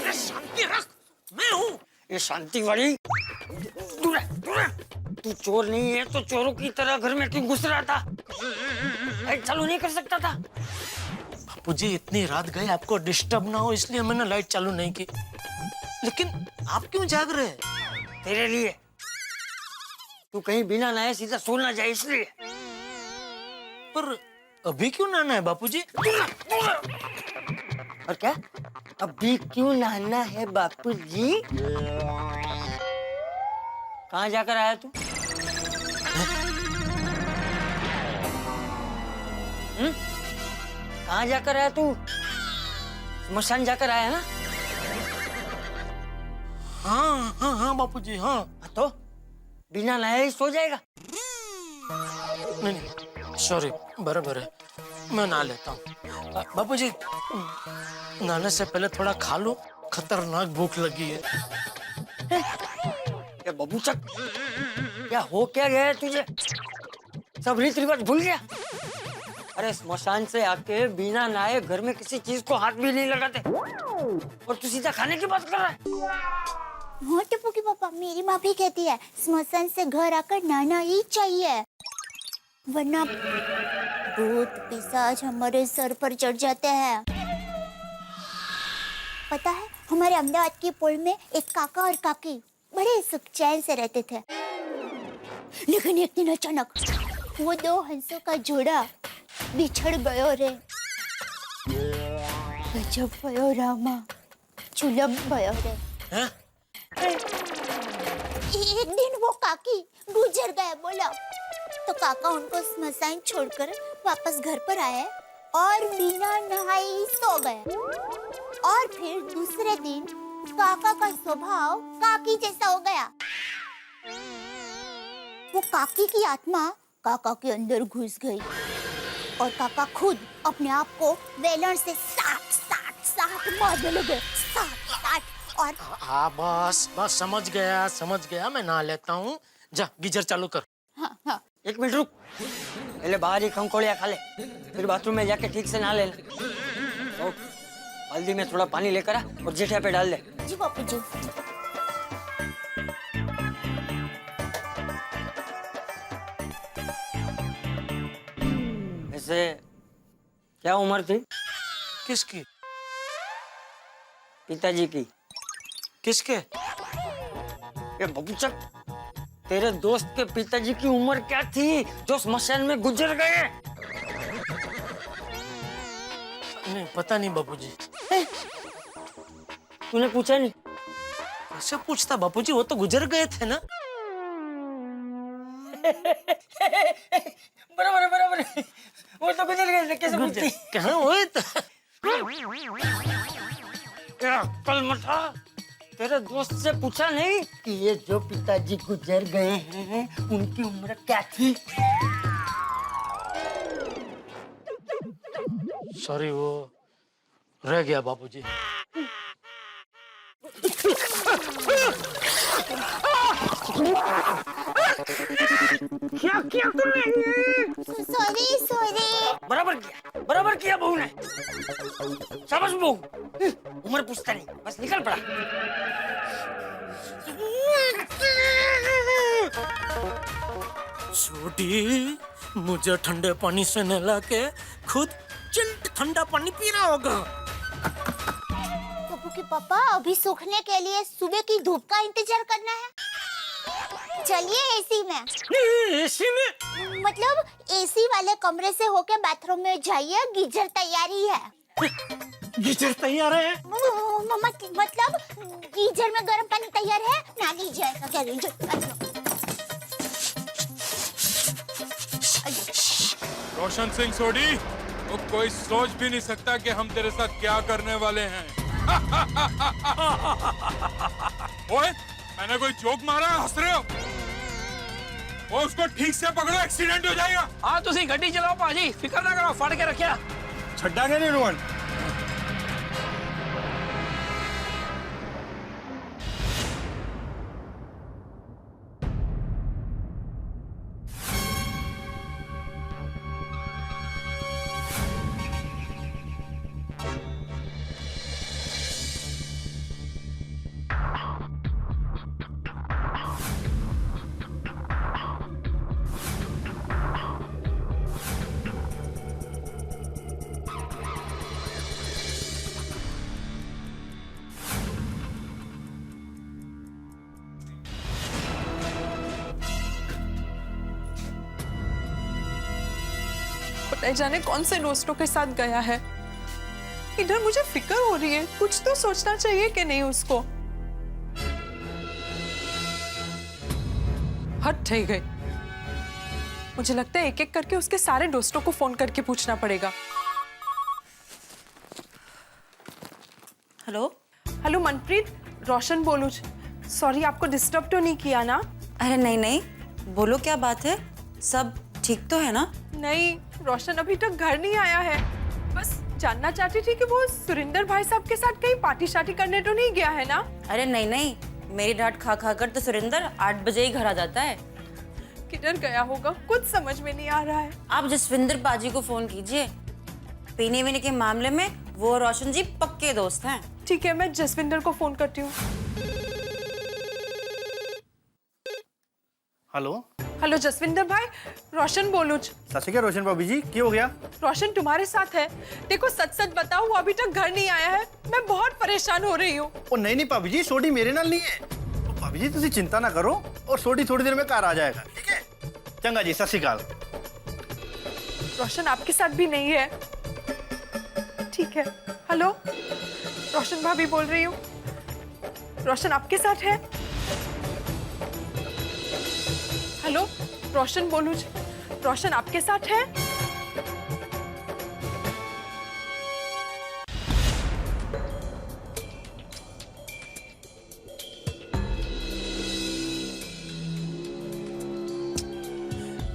अरे शांति रख, मैं हूँ। ये शांति वाली दूर रह, दूर रह। तू चोर नहीं है तो चोरों की तरह घर में क्यों घुस रहा था? लाइट चालू नहीं कर सकता था? बापूजी इतनी रात गए आपको डिस्टर्ब ना हो इसलिए मैंने लाइट चालू नहीं की। लेकिन आप क्यों जाग रहे हैं? तेरे लिए। तू कहीं बिना नहाए सीधा सो ना जाए इसलिए। पर अभी क्यों नहाना है बापूजी? और क्या? अभी क्यों नहाना है बापूजी? कहाँ जाकर आया तू? कहाँ जाकर आया तू? स्मशान जाकर आया ना? हाँ हाँ हाँ बापूजी हाँ। तो बिना नहाए ही सो जाएगा? नहीं नहीं सॉरी बराबर है, मैं नहा लेता हूँ। बापूजी नहाने से पहले थोड़ा खा लो, खतरनाक भूख लगी है। क्या बबूचक, क्या हो क्या गया है तुझे? सब रीत रिवाज भूल गया? अरे स्मशान से आके बिना नहाए घर में किसी चीज को हाथ भी नहीं लगाते और तू सीधा खाने की बात कर रहा है। हाँ टप्पू के पापा, मेरी माँ भी कहती है स्मशान से घर आकर नहाना ही चाहिए, वरना भूत पिशाच हमारे सर पर चढ़ जाते हैं। पता है हमारे अहमदाबाद की पुल में एक काका और काकी बड़े सुख चैन से रहते थे, लेकिन एक दिन अचानक वो दो हंसों का जोड़ा बिछड़ गयो रे। गजब भयो रामा, चुलम भयो रे। एक दिन वो काकी गुजर गए बोला, तो काका उनको स्मशान छोड़कर वापस घर पर आए और बिना नहाए ही सो गए। और फिर दूसरे दिन काका का स्वभाव काकी जैसा हो गया। वो काकी की आत्मा काका के अंदर घुस गई और काका खुद अपने आप को वेलण से साट मारने लगे, साट। और हाँ बस समझ गया, मैं नहा लेता हूँ। जा गीजर चालू कर। हाँ। एक मिनट रुक, पहले बाहर ही खमकोड़िया खा ले, फिर बाथरूम में जाके ठीक से नहा लेना। हल्दी में थोड़ा पानी लेकर आ और जेठिया पे डाल दे। जी बापू जी। वैसे क्या उम्र थी किसकी? पिताजी की। किसके? ये बबूचक, तेरे दोस्त के पिताजी की उम्र क्या थी जो स्मशान में गुजर गए? नहीं पता नहीं बापूजी। तूने पूछा नहीं? कैसे पूछता बापूजी, वो तो गुजर गए थे ना। बराबर वो तो गुजर गए थे, कैसे पूछती? कहाँ हुए तो? कल मठा, तेरे दोस्त से पूछा नहीं कि ये जो पिताजी गुजर गए हैं उनकी उम्र क्या थी? सॉरी वो रह गया बापूजी। क्या किया तूने? सॉरी। बराबर किया बहू ने। शाबाश बहू, उम्र पूछता नहीं, बस निकल पड़ा। छोटी, मुझे ठंडे पानी से नहला के खुद चिल्ड ठंडा पानी पी रहा होगा। टप्पू के पापा, अभी सूखने के लिए सुबह की धूप का इंतजार करना है। चलिए एसी में। एसी में? मतलब एसी वाले कमरे से होके बाथरूम में जाइए, गीजर तैयारी है। गीजर तैयार है? मतलब गीजर में गर्म पानी तैयार है, ना लीजिए। रोशन सिंह सोडी, तो कोई सोच भी नहीं सकता कि हम तेरे साथ क्या करने वाले हैं। ओए, मैंने कोई जोक मारा, हंस रहे हो? वो उसको ठीक से पकड़ो, एक्सीडेंट हो जाएगा। हाँ तुसी गड्डी चलाओ पाजी, फिक्र ना करो, फड़ के रखिया। छड्डा नहीं रोहन। पता जाने कौन से दोस्तों के साथ गया है। इधर मुझे फिक्र हो रही है, कुछ तो सोचना चाहिए कि नहीं उसको। हद થઈ गई। मुझे लगता है एक एक करके उसके सारे दोस्तों को फोन करके पूछना पड़ेगा। हेलो हेलो मनप्रीत, रोशन बोलूं। सॉरी, आपको डिस्टर्ब तो नहीं किया ना? अरे नहीं नहीं, बोलो क्या बात है, सब ठीक तो है ना? नहीं, रोशन अभी तक घर नहीं आया है। बस जानना चाहती थी कि वो सुरेंद्र भाई साहब के साथ कहीं पार्टी शार्टी करने तो नहीं गया है ना? अरे नहीं नहीं, मेरी डांट खा खा कर तो सुरेंद्र 8 बजे ही घर आ जाता है। किधर गया होगा, कुछ समझ में नहीं आ रहा है। आप जसविंदर बाजी को फोन कीजिए, पीने वीने के मामले में वो और रोशन जी पक्के दोस्त हैं। ठीक है, मैं जसविंदर को फोन करती हूँ। हेलो हेलो जसविंदर भाई, रोशन बोलूं। सत श्री अकाल रोशन भाभी जी, की हो गया? रोशन तुम्हारे साथ है। देखो सच सच बताओ, वो अभी तक घर नहीं आया है। मैं बहुत परेशान हो रही हूँ। ओ नहीं नहीं भाभी जी, सोडी मेरे नाल नहीं है। ओ भाभी जी तुसी चिंता ना करो, और सोडी थोड़ी देर में घर आ जाएगा, ठीक है? चंगा जी, सत श्री अकाल। रोशन आपके साथ भी नहीं है? ठीक है। हेलो, रोशन भाभी बोल रही हूँ। रोशन आपके साथ है? हेलो, रोशन बोलूं। रोशन आपके साथ है?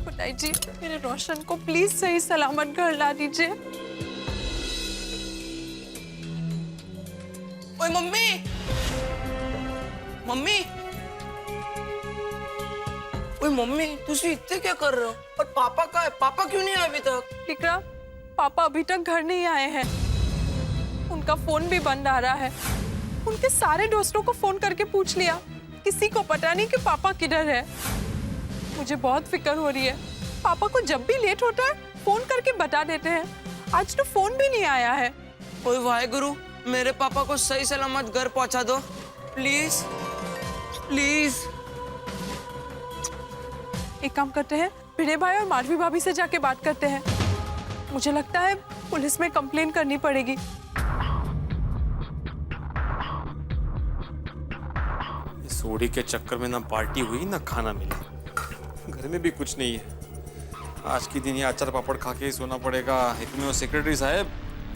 खुदाई जी, मेरे रोशन को प्लीज सही सलामत घर ला दीजिए। ओए मम्मी, मम्मी, ओए मम्मी, तुसी इतने क्या कर रहे हो? और पापा का है? पापा क्यों नहीं आए अभी तक? विक्रम, पापा अभी तक घर नहीं आए हैं। उनका फोन भी बंद आ रहा है। उनके सारे दोस्तों को फोन करके पूछ लिया, किसी को पता नहीं कि पापा किधर है। मुझे बहुत फिक्र हो रही है। पापा को जब भी लेट होता है फोन करके बता देते हैं। आज तो फोन भी नहीं आया है। ओए वाहेगुरु, मेरे पापा को सही सलामत घर पहुंचा दो, प्लीज प्लीज। एक काम करते हैं, भिड़े भाई और माधवी भाभी से जाके बात करते हैं। मुझे लगता है पुलिस में कंप्लेन करनी पड़ेगी। सोडी के चक्कर में ना पार्टी हुई ना खाना मिला, घर में भी कुछ नहीं है। आज की दिन ये अचार पापड़ खा के ही सोना पड़ेगा। इतने वो सेक्रेटरी साहब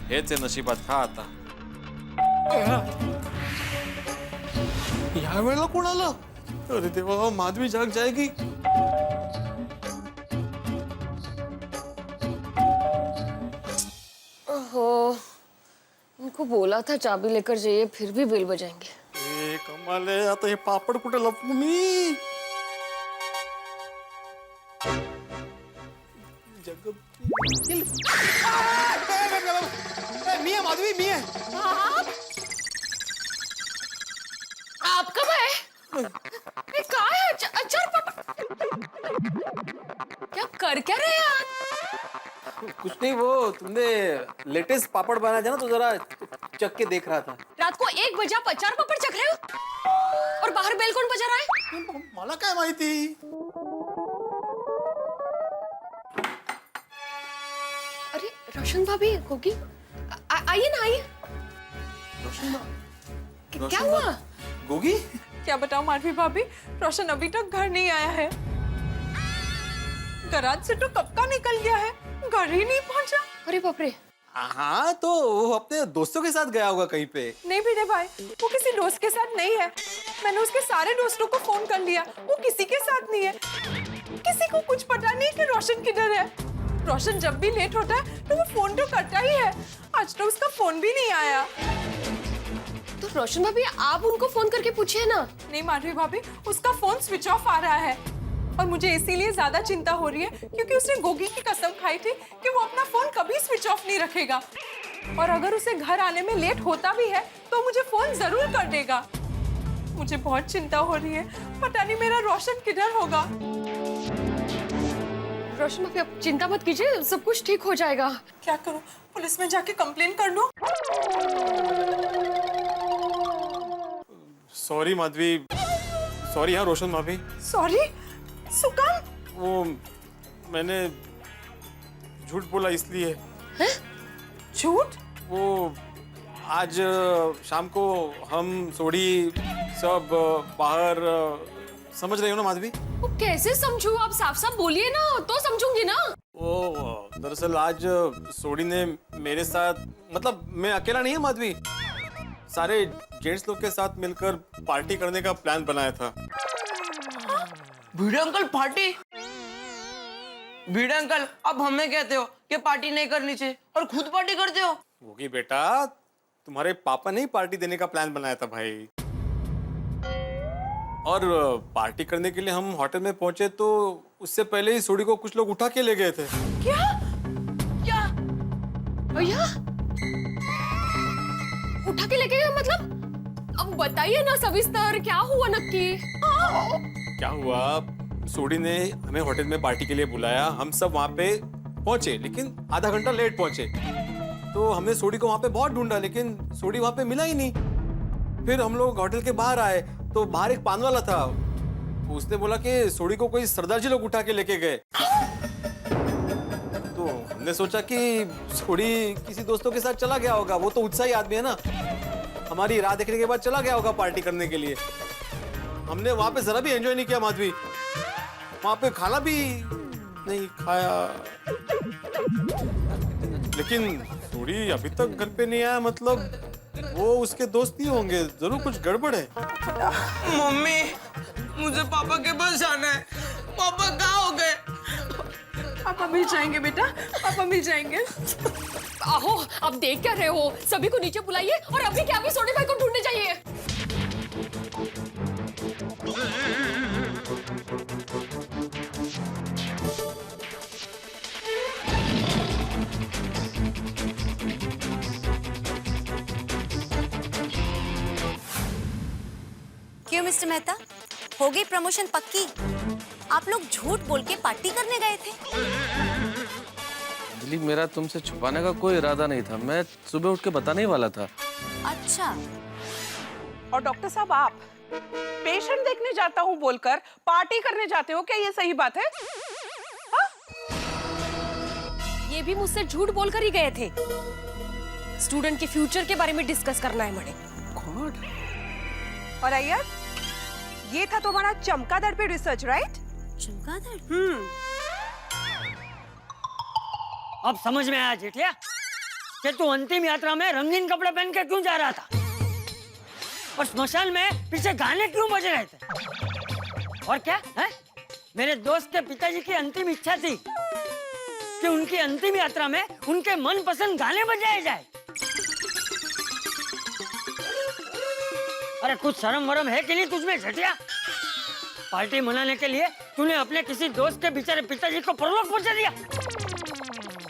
हे से नशीबात खा आता। या वेळेला कोण आलं? अरे देवा, माधवी जाग जाएगी। ओहो, उनको बोला था चाबी लेकर जाइए, फिर भी बेल बजाएंगे। कमाल है, आता हे पापड कुठे लपवू मी? मी है माधवी, मी है। आप कब आए? कहाँ है अचार पापड़? क्या कर क्या रहे हैं आप? कुछ नहीं, वो तुमने लेटेस्ट पापड़ बनाया था ना, तो जरा चख के देख रहा था। रात को 1 बजे आप अचार पापड़ चख रहे हो और बाहर बेल कौन बजा रहा है? मला काय माहिती? अरे रोशन भाभी, गोगी, आइए ना, आइए। क्या हुआ? गोगी, क्या बताऊं माधवी भाभी, रोशन अभी तक घर नहीं आया है। गराज से तो कब का निकल गया है, घर ही नहीं पहुंचा। अरे बाप रे। हाँ तो वो अपने दोस्तों के साथ गया होगा कहीं पे। नहीं भिड़े भाई, वो किसी दोस्त के साथ नहीं है। मैंने उसके सारे दोस्तों को फोन कर लिया, वो किसी के साथ नहीं है। किसी को कुछ पता नहीं कि रोशन किधर है। रोशन जब भी लेट होता है तो वो फोन तो करता ही है। आज तो उसका फोन भी नहीं आया। तो रोशन भाभी, आप उनको फोन करके पूछिए ना। नहीं माधवी भाभी, उसका फोन स्विच ऑफ आ रहा है और मुझे इसीलिए ज्यादा चिंता हो रही है क्योंकि उसने गोगी की कसम खाई थी कि वो अपना फोन कभी स्विच ऑफ नहीं रखेगा और अगर उसे घर आने में लेट होता भी है तो मुझे फोन जरूर कर देगा। मुझे बहुत चिंता हो रही है, पता नहीं मेरा रोशन किधर होगा। रोशन भाभी, आप चिंता मत कीजिए, सब कुछ ठीक हो जाएगा। क्या करूं, पुलिस में जाके कंप्लेन कर दूं? Sorry Madhavi, sorry. हाँ रोशन भाभी, सॉरी। सुकम, वो मैंने झूठ बोला इसलिए। झूठ? वो आज शाम को हम सोडी सब बाहर, समझ रही हो ना माधवी? वो कैसे समझू? आप साफ साफ बोलिए ना तो समझूंगी ना। वो दरअसल आज सोडी ने मेरे साथ, मतलब मैं अकेला नहीं है माधवी, सारे जेंट्स लोग के साथ मिलकर पार्टी करने का प्लान बनाया था। भिड़े अंकल पार्टी? भिड़े अंकल अब हमें कहते हो कि पार्टी नहीं करनी चाहिए और खुद पार्टी करते हो? होगी बेटा, तुम्हारे पापा ने ही पार्टी देने का प्लान बनाया था भाई। और पार्टी करने के लिए हम होटल में पहुंचे तो उससे पहले ही सोडी को कुछ लोग उठा के ले गए थे। क्या? क्या? भैया उठा के लेके गए मतलब? अब बताइए ना सविस्तर, क्या हुआ नक्की? क्या हुआ, सोडी ने हमें होटल में पार्टी के लिए बुलाया, हम सब वहां पे पहुंचे लेकिन आधा घंटा लेट पहुंचे। तो हमने सोडी को वहां पे बहुत ढूंढा लेकिन सोडी वहां पे मिला ही नहीं। फिर हम लोग होटल के बाहर आए तो बाहर एक पान वाला था, उसने बोला कि सोडी को कोई सरदार जी लोग उठा के लेके गए। तो हमने सोचा कि सोडी किसी दोस्तों के साथ चला गया होगा, वो तो उत्साही आदमी है ना, हमारी राह देखने के बाद चला गया होगा पार्टी करने के लिए। हमने वहां पे जरा भी एंजॉय नहीं किया माधवी, वहां पे खाना भी नहीं खाया। लेकिन सोडी अभी तक घर पे नहीं आया, मतलब वो उसके दोस्त ही होंगे, जरूर कुछ गड़बड़ है। मम्मी मुझे पापा के पास जाना है, पापा कहाँ हो गए? पापा मिल जाएंगे बेटा, पापा मिल जाएंगे। आहो, आप देख क्या रहे हो? सभी को नीचे बुलाइए और अभी क्या अभी सोडी भाई को ढूंढने जाइए। क्यों मिस्टर मेहता, हो गई प्रमोशन पक्की? आप लोग झूठ बोल के पार्टी करने गए थे। अंजलि, मेरा तुमसे छुपाने का कोई इरादा नहीं था, मैं सुबह उठ के बताने ही वाला था। अच्छा। और डॉक्टर साहब, आप पेशेंट देखने जाता हूँ बोलकर पार्टी करने जाते हो, क्या ये सही बात है? ये भी मुझसे झूठ बोलकर ही गए थे। स्टूडेंट के फ्यूचर के बारे में डिस्कस करना है मैंने। और अय्यर, ये था तुम्हारा चमगादड़ पे रिसर्च, राइट? चमगादड़? अब समझ में आया जेठिया कि तू अंतिम यात्रा में रंगीन कपड़े पहन के क्यों जा रहा था और स्मशान में पीछे गाने क्यों बज रहे थे। और क्या है, मेरे दोस्त के पिताजी की अंतिम इच्छा थी कि उनकी अंतिम यात्रा में उनके मनपसंद गाने बजाए जाए। अरे कुछ शर्म वरम है कि नहीं तुझमें झटिया? पार्टी मनाने के लिए तूने अपने किसी दोस्त के बेचारे पिताजी को परलोक पहुंचा दिया।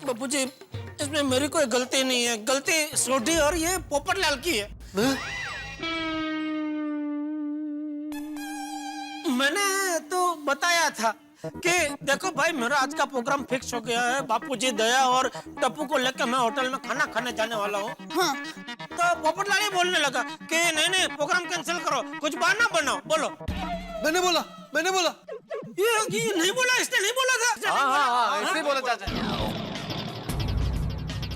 बापूजी, इसमें मेरी कोई गलती नहीं है, गलती सोडी और ये पोपटलाल की है। मैंने तो बताया था कि देखो भाई, मेरा आज का प्रोग्राम फिक्स हो गया है, बापूजी, दया और टप्पू को लेकर मैं होटल में खाना खाने जाने वाला हूँ। हाँ, तो पोपटलाल ही बोलने लगा कि नहीं प्रोग्राम कैंसिल करो, कुछ बहाना बनाओ। बोलो। मैंने बोला ये नहीं बोला, इसने नहीं बोला था। हाँ, ऐसे ही बोला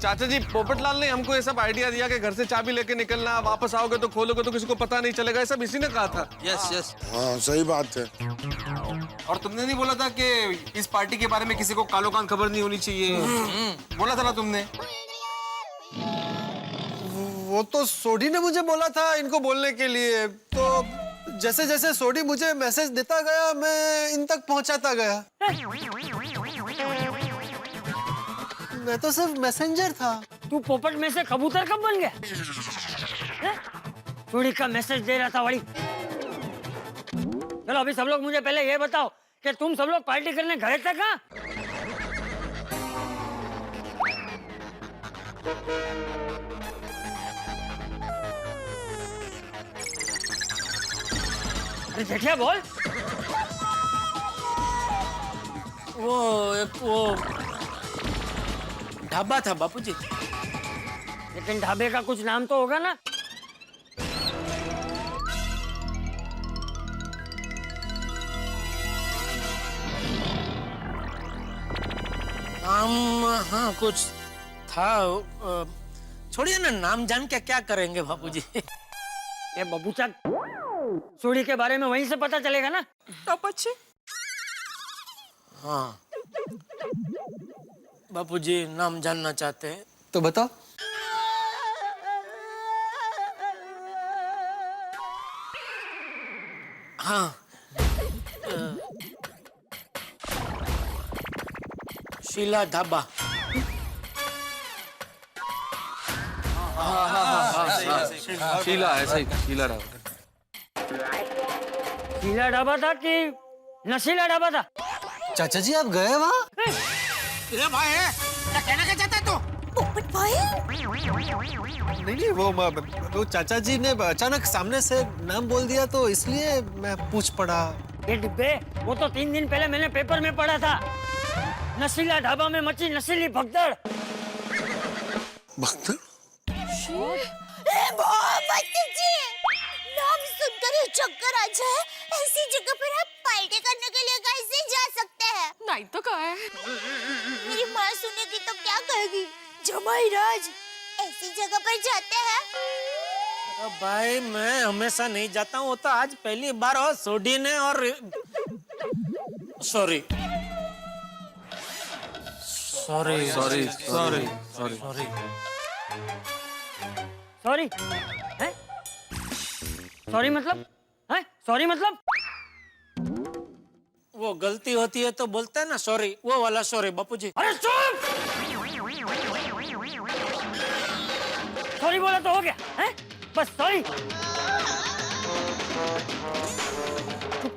चाचा जी। पोपटलाल ने हमको ये सब आइडिया दिया कि घर से चाबी लेके निकलना, वापस आओगे तो खोलोगे तो किसी को पता नहीं चलेगा, ये सब इसी ने कहा था। यस। हाँ सही बात है। और तुमने नहीं बोला था कि इस पार्टी के बारे में किसी को कालो कान खबर नहीं होनी चाहिए? बोला था ना तुमने? वो तो सोडी ने मुझे बोला था इनको बोलने के लिए, तो जैसे जैसे सोडी मुझे मैसेज देता गया मैं इन तक पहुंचाता गया। मैं तो सिर्फ मैसेंजर था। तू पोपट में से कबूतर कब बन गया? सोडी का मैसेज दे रहा था वाली। चलो अभी सब लोग मुझे पहले ये बताओ कि तुम सब लोग पार्टी करने गए थे कहाँ? अरे जेठिया बोल। वो ढाबा था बापूजी। लेकिन ढाबे का कुछ नाम तो होगा ना? हाँ काम हाँ कुछ था। छोड़िए ना, नाम जान के क्या करेंगे बापूजी। ये बबूचा सोडी के बारे में वहीं से पता चलेगा ना। तो पछी हाँ बापूजी नाम जानना चाहते हैं तो बताओ। हाँ शीला ढाबा। शीला ऐसा ही शीला राव। शीला ढाबा था कि नशीला ढाबा था? चाचा जी आप गए वहाँ? ए भाई क्या कहना क्या चाहता है तू? पोपट भाई नहीं वो चाचा जी ने अचानक सामने से नाम बोल दिया तो इसलिए मैं पूछ पड़ा। ये डिब्बे, वो तो 3 दिन पहले मैंने पेपर में पढ़ा था। नशीला ढाबा में मची नशीली भगदड़। भगदड़? नाम सुनकर ही चक्कर आ जाए, ऐसी जगह पर आप पार्टी करने के लिए कैसे जा सकते हैं? नहीं तो क्या है? मेरी माँ सुनेगी तो क्या कहेगी? जमाई राज ऐसी जगह पर जाते हैं? भाई मैं हमेशा नहीं जाता हूँ, वो तो आज पहली बार हो सोडी ने और sorry sorry sorry sorry sorry sorry sorry है? सॉरी मतलब है? सॉरी मतलब वो गलती होती है तो बोलते हैं ना सॉरी, वो वाला सॉरी बापूजी। अरे चुप! सॉरी बोला तो हो गया है? बस सॉरी।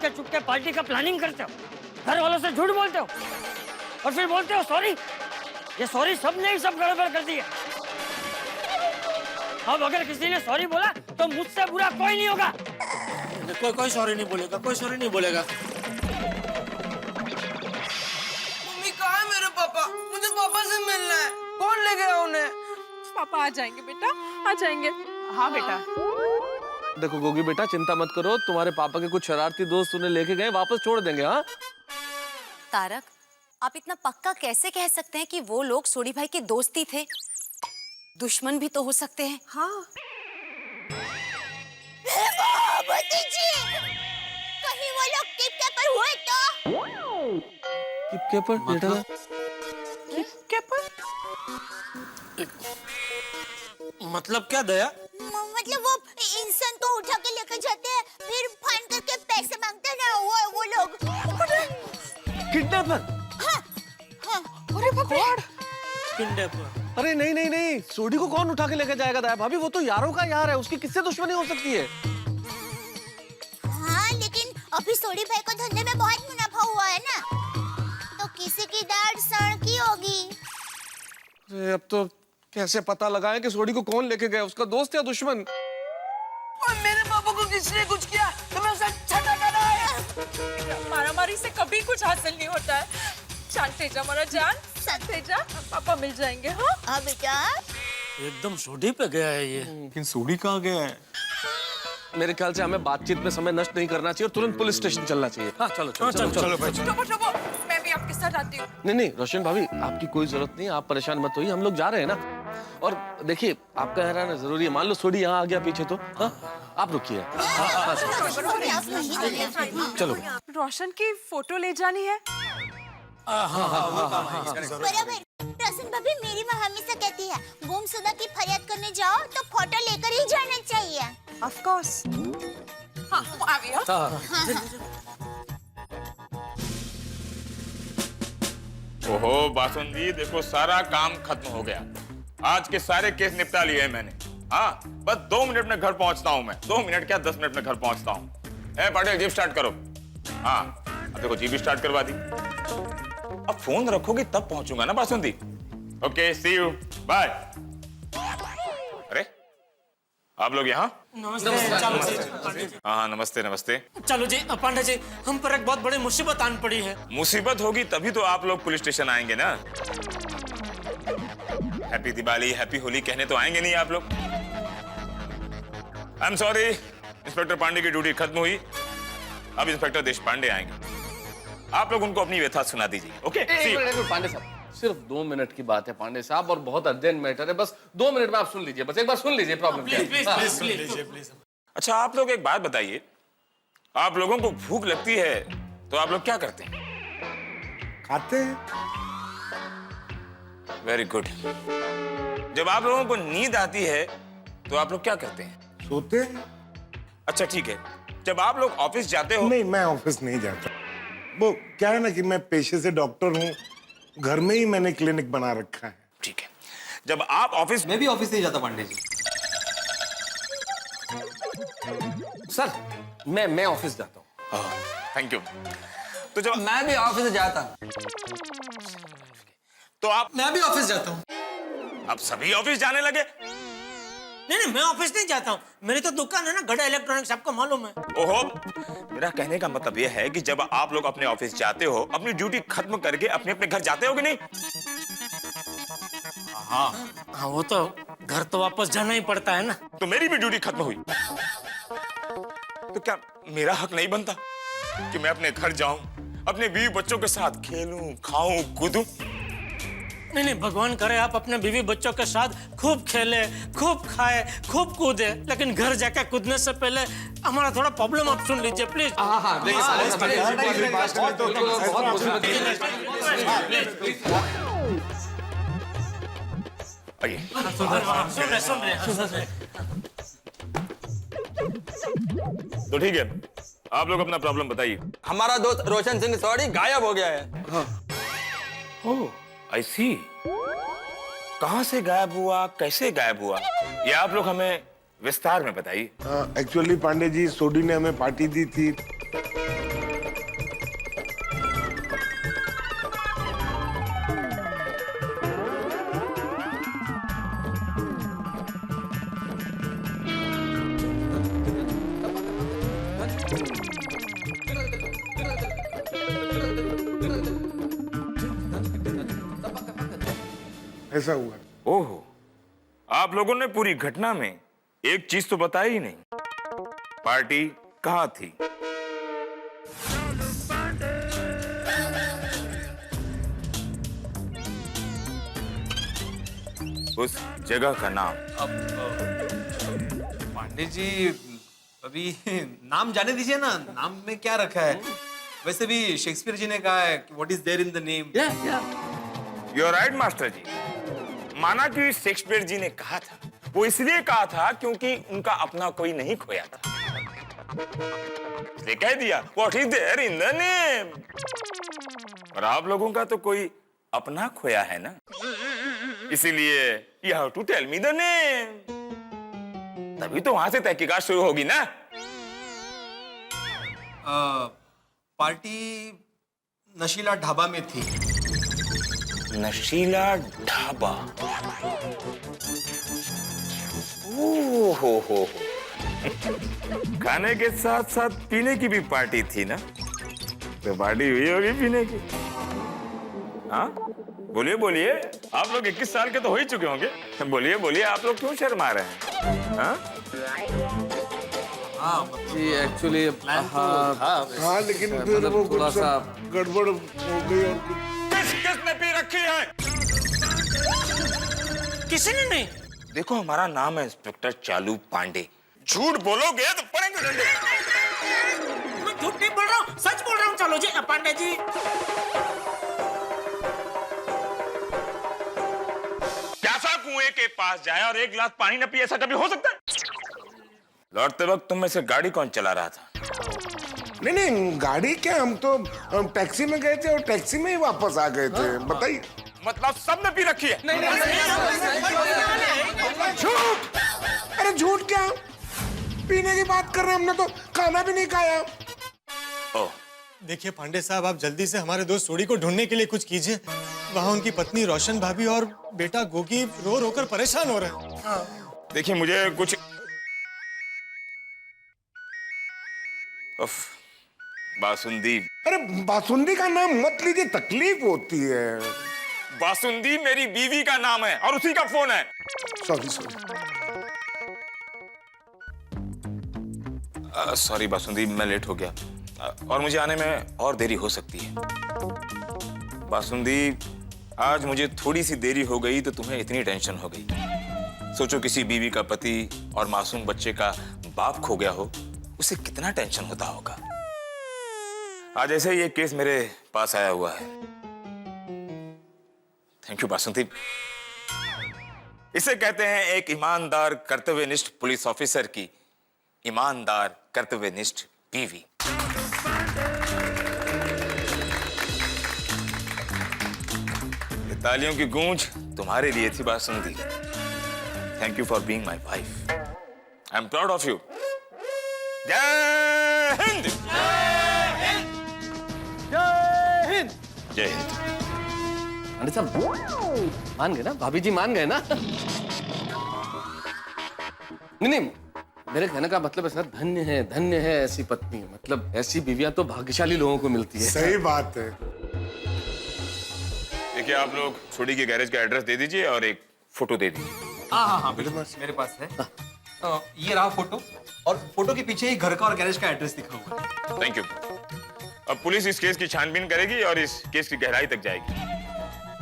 चुपके पार्टी का प्लानिंग करते हो, घर वालों से झूठ बोलते हो और फिर बोलते हो सॉरी। ये सॉरी सबने ही सब गड़बड़ कर दी है। अब अगर किसी ने सॉरी बोला तो मुझसे बुरा कोई नहीं होगा। कोई सॉरी नहीं बोलेगा, कोई सॉरी नहीं बोलेगा। मम्मी कहाँ है मेरे पापा? मुझे पापा से मिलना है। कौन ले गया उन्हें? पापा आ जाएंगे बेटा, आ जाएंगे। हाँ बेटा। देखो गोगी बेटा चिंता मत करो, तुम्हारे पापा के कुछ शरारती दोस्त उन्हें लेके गए, वापस छोड़ देंगे। हाँ तारक, आप इतना पक्का कैसे कह सकते हैं कि वो लोग सोडी भाई के दोस्ती थे? दुश्मन भी तो हो सकते हैं। हाँ। भतीजी, कहीं वो लोग किडनैपर हुए तो? किडनैपर बेटा? किडनैपर? मतलब क्या दया? मतलब वो इंसान को उठा के लेकर जाते हैं, फिर फाइन करके पैसे मांगते हैं ना, वो लोग। किडनैपर? हाँ, हाँ। अरे भगवान! किडनैपर? अरे नहीं, सोडी को कौन उठा के लेके जाएगा दया भाभी? वो तो यारों का यार है, उसकी किससे दुश्मनी हो सकती है? हाँ, लेकिन अभी सोडी भाई को धंधे में बहुत मुनाफा हुआ है ना, तो किसी की डांट सड़की होगी। अरे अब तो कैसे पता लगाएं कि सोडी को कौन लेके गया, उसका दोस्त या दुश्मन? और मेरे पापा को किसने कुछ किया तो मैं उसे छटा कर आया। मारामारी से कभी कुछ हासिल नहीं होता है। शांत जा हमारा जान, शांत जा, पापा मिल जाएंगे। हाँ हाँ बेटा। एकदम सोडी पे गया है ये। लेकिन सोडी कहाँ गया है? मेरे ख्याल से हमें बातचीत में समय नष्ट नहीं करना चाहिए और तुरंत पुलिस स्टेशन चलना चाहिए। हाँ चलो भाई। चलो, मैं भी आपके साथ आती हूँ। नहीं रोशन भाभी आपकी कोई जरूरत नहीं, आप परेशान मत होइए, हम लोग जा रहे हैं ना। और देखिए आपका रहना जरूरी है, मान लो सोडी यहाँ आ गया पीछे तो आप रुकिए। चलो रोशन की फोटो ले जानी है। बराबर। रोशन भाभी, मेरी माँ हमेशा कहती है गुमशुदा की फरियाद करने जाओ तो फोटो लेकर ही जाना चाहिए। Of course. हाँ, वो आ गया। ओहो बासुंदी, देखो सारा काम खत्म हो गया। आज के सारे केस निपटा लिए हैं मैंने। हाँ बस 2 मिनट में घर पहुंचता हूँ मैं। 2 मिनट क्या 10 मिनट में घर पहुंचता हूँ। पाटिल जीप स्टार्ट करो। हाँ अब देखो जीप स्टार्ट करवा दी। अब फोन रखोगी तब पहुंचूंगा ना basundi. Okay see you bye. अरे आप लोग यहाँ? हाँ नमस्ते नमस्ते। चलो जी पांडे जी, हम पर एक बहुत बड़ी मुसीबत आन पड़ी है। मुसीबत होगी तभी तो आप लोग पुलिस स्टेशन आएंगे ना। हैप्पी दिवाली हैप्पी होली कहने तो आएंगे नहीं आप लोग। I am sorry, inspector Pandey की ड्यूटी खत्म हुई, अब इंस्पेक्टर देशपांडे आएंगे। आप लोग उनको अपनी व्यथा सुना दीजिए। ओके पांडे साहब सिर्फ 2 मिनट की बात है पांडे साहब, और बहुत अर्जेंट मैटर है। बस 2 मिनट में आप सुन लीजिए, बस एक बार सुन लीजिए प्रॉब्लम क्या है। अच्छा आप लोग एक बात बताइए, आप लोगों को भूख लगती है तो आप लोग क्या करते हैं? खाते हैं। Very good. जब आप लोगों को नींद आती है तो आप लोग क्या करते हैं? सोते हैं। अच्छा ठीक है, जब आप लोग ऑफिस जाते हो? नहीं, मैं ऑफिस नहीं जाता। वो क्या है ना कि मैं पेशे से डॉक्टर हूँ, घर में ही मैंने क्लिनिक बना रखा है। ठीक है, जब आप ऑफिस... मैं भी ऑफिस नहीं जाता पांडे जी। सर मैं ऑफिस जाता हूँ। Thank you. तो जब मैं भी ऑफिस जाता। तो आप... मैं भी ऑफिस जाता हूँ। अब सभी ऑफिस जाने लगे? नहीं, मैं ऑफिस नहीं जाता हूँ, मेरी तो दुकान है ना, गड़ा इलेक्ट्रॉनिक्स, आपको मालूम है। ओहो, मेरा कहने का मतलब यह है कि जब आप लोग अपने ऑफिस जाते हो, अपनी ड्यूटी खत्म करके अपने अपने घर जाते हो कि नहीं? हाँ, वो तो घर तो वापस जाना ही पड़ता है ना। तो मेरी भी ड्यूटी खत्म हुई, तो क्या मेरा हक नहीं बनता कि मैं अपने घर जाऊं, अपने बीवी बच्चों के साथ खेलूं, खाऊं, कूदूं? नहीं, भगवान करे आप अपने बीवी बच्चों के साथ खूब खेले, खूब खाए, खूब कूदे, लेकिन घर जाके कूदने से पहले हमारा थोड़ा प्रॉब्लम आप सुन लीजिए प्लीज। सुन रहे। तो ठीक है, आप लोग अपना प्रॉब्लम बताइए। हमारा दोस्त रोशन सिंह सॉरी गायब हो गया है। ओह, आई सी। कहां से गायब हुआ, कैसे गायब हुआ, ये आप लोग हमें विस्तार में बताइए। एक्चुअली पांडे जी, सोडी ने हमें पार्टी दी थी। ऐसा हुआ। ओहो, आप लोगों ने पूरी घटना में एक चीज तो बताई ही नहीं, पार्टी कहाँ थी? उस जगह का नाम? पांडे जी अभी नाम जाने दीजिए ना, नाम में क्या रखा है? वैसे भी शेक्सपियर जी ने कहा है कि what is there in the name. You are right master ji. माना कि शेक्सपियर जी ने कहा था, वो इसलिए कहा था क्योंकि उनका अपना कोई नहीं खोया था, इसलिए कह दिया what is there in the name. और आप लोगों का तो कोई अपना खोया है ना, इसीलिए you have to tell me the name, तभी तो वहां से तहकीकात शुरू होगी ना। पार्टी नशीला ढाबा में थी। नशीला ढाबा? हो खाने के साथ साथ पीने की भी पार्टी थी ना? तो पार्टी हुई होगी पीने की। हाँ बोलिए बोलिए, आप लोग 21 साल के तो हो ही चुके होंगे, बोलिए बोलिए, आप लोग क्यों शर्मा रहे हैं? हाँ जी एक्चुअली हाँ लेकिन फिर वो थोड़ा सा गड़बड़ हो गई। और किसने पी रखी है? किसी ने नहीं। देखो हमारा नाम है इंस्पेक्टर चालू पांडे, झूठ बोलोगे तो पड़ेंगे डंडे। मैं झूठ नहीं बोल रहा हूँ, सच बोल रहा हूँ। चलो जी पांडे जी। कैसा कुएं के पास जाए और एक गिलास पानी न पिए, ऐसा कभी हो सकता है? लौटते वक्त तुम में से गाड़ी कौन चला रहा था? नहीं, गाड़ी क्या, हम तो टैक्सी में गए थे और टैक्सी में ही वापस आ गए थे। बताइए। मतलब सबने पी रखी है? नहीं, झूठ। अरे झूठ क्या, पीने की बात कर रहे हैं, हमने तो खाना भी नहीं खाया। ओह, देखिए पांडे साहब, आप जल्दी से हमारे दोस्त सोडी को ढूंढने के लिए कुछ कीजिए। वहाँ उनकी पत्नी रोशन भाभी और बेटा गोगी रो रो कर परेशान हो रहे हैं। देखिए मुझे कुछ बासुंदी। अरे बासुंदी का नाम मत लीजिए, तकलीफ होती है। बासुंदी मेरी बीवी का नाम है और उसी का फोन है। सॉरी सॉरी बासुंदी, मैं लेट हो गया और मुझे आने में और देरी हो सकती है। बासुंदी आज मुझे थोड़ी सी देरी हो गई तो तुम्हें इतनी टेंशन हो गई। सोचो किसी बीवी का पति और मासूम बच्चे का बाप खो गया हो, उसे कितना टेंशन होता होगा। आज ऐसे ही एक केस मेरे पास आया हुआ है। थैंक यू बासंती। इसे कहते हैं एक ईमानदार कर्तव्यनिष्ठ पुलिस ऑफिसर की ईमानदार कर्तव्यनिष्ठ बीवी। ये तालियों की गूंज तुम्हारे लिए थी Basanti. Thank you for being my wife. I am proud of you. जय हिंद। जय हिंद। जय हिंद। पंडित साहब मान गए ना, भाभी जी मान गए ना? नहीं, मेरे कहने का मतलब है सर, धन्य है ऐसी पत्नी। मतलब ऐसी बीवियां तो भाग्यशाली लोगों को मिलती है। सही बात है। देखिए आप लोग छोटी के गैरेज का एड्रेस दे दीजिए और एक फोटो दे दीजिए। हाँ, मेरे पास है। ये रहा फोटो, और फोटो के पीछे ही घर का और गैरेज का एड्रेस लिखा हुआ है। Thank you. अब पुलिस इस केस की छानबीन करेगी और इस केस की गहराई तक जाएगी।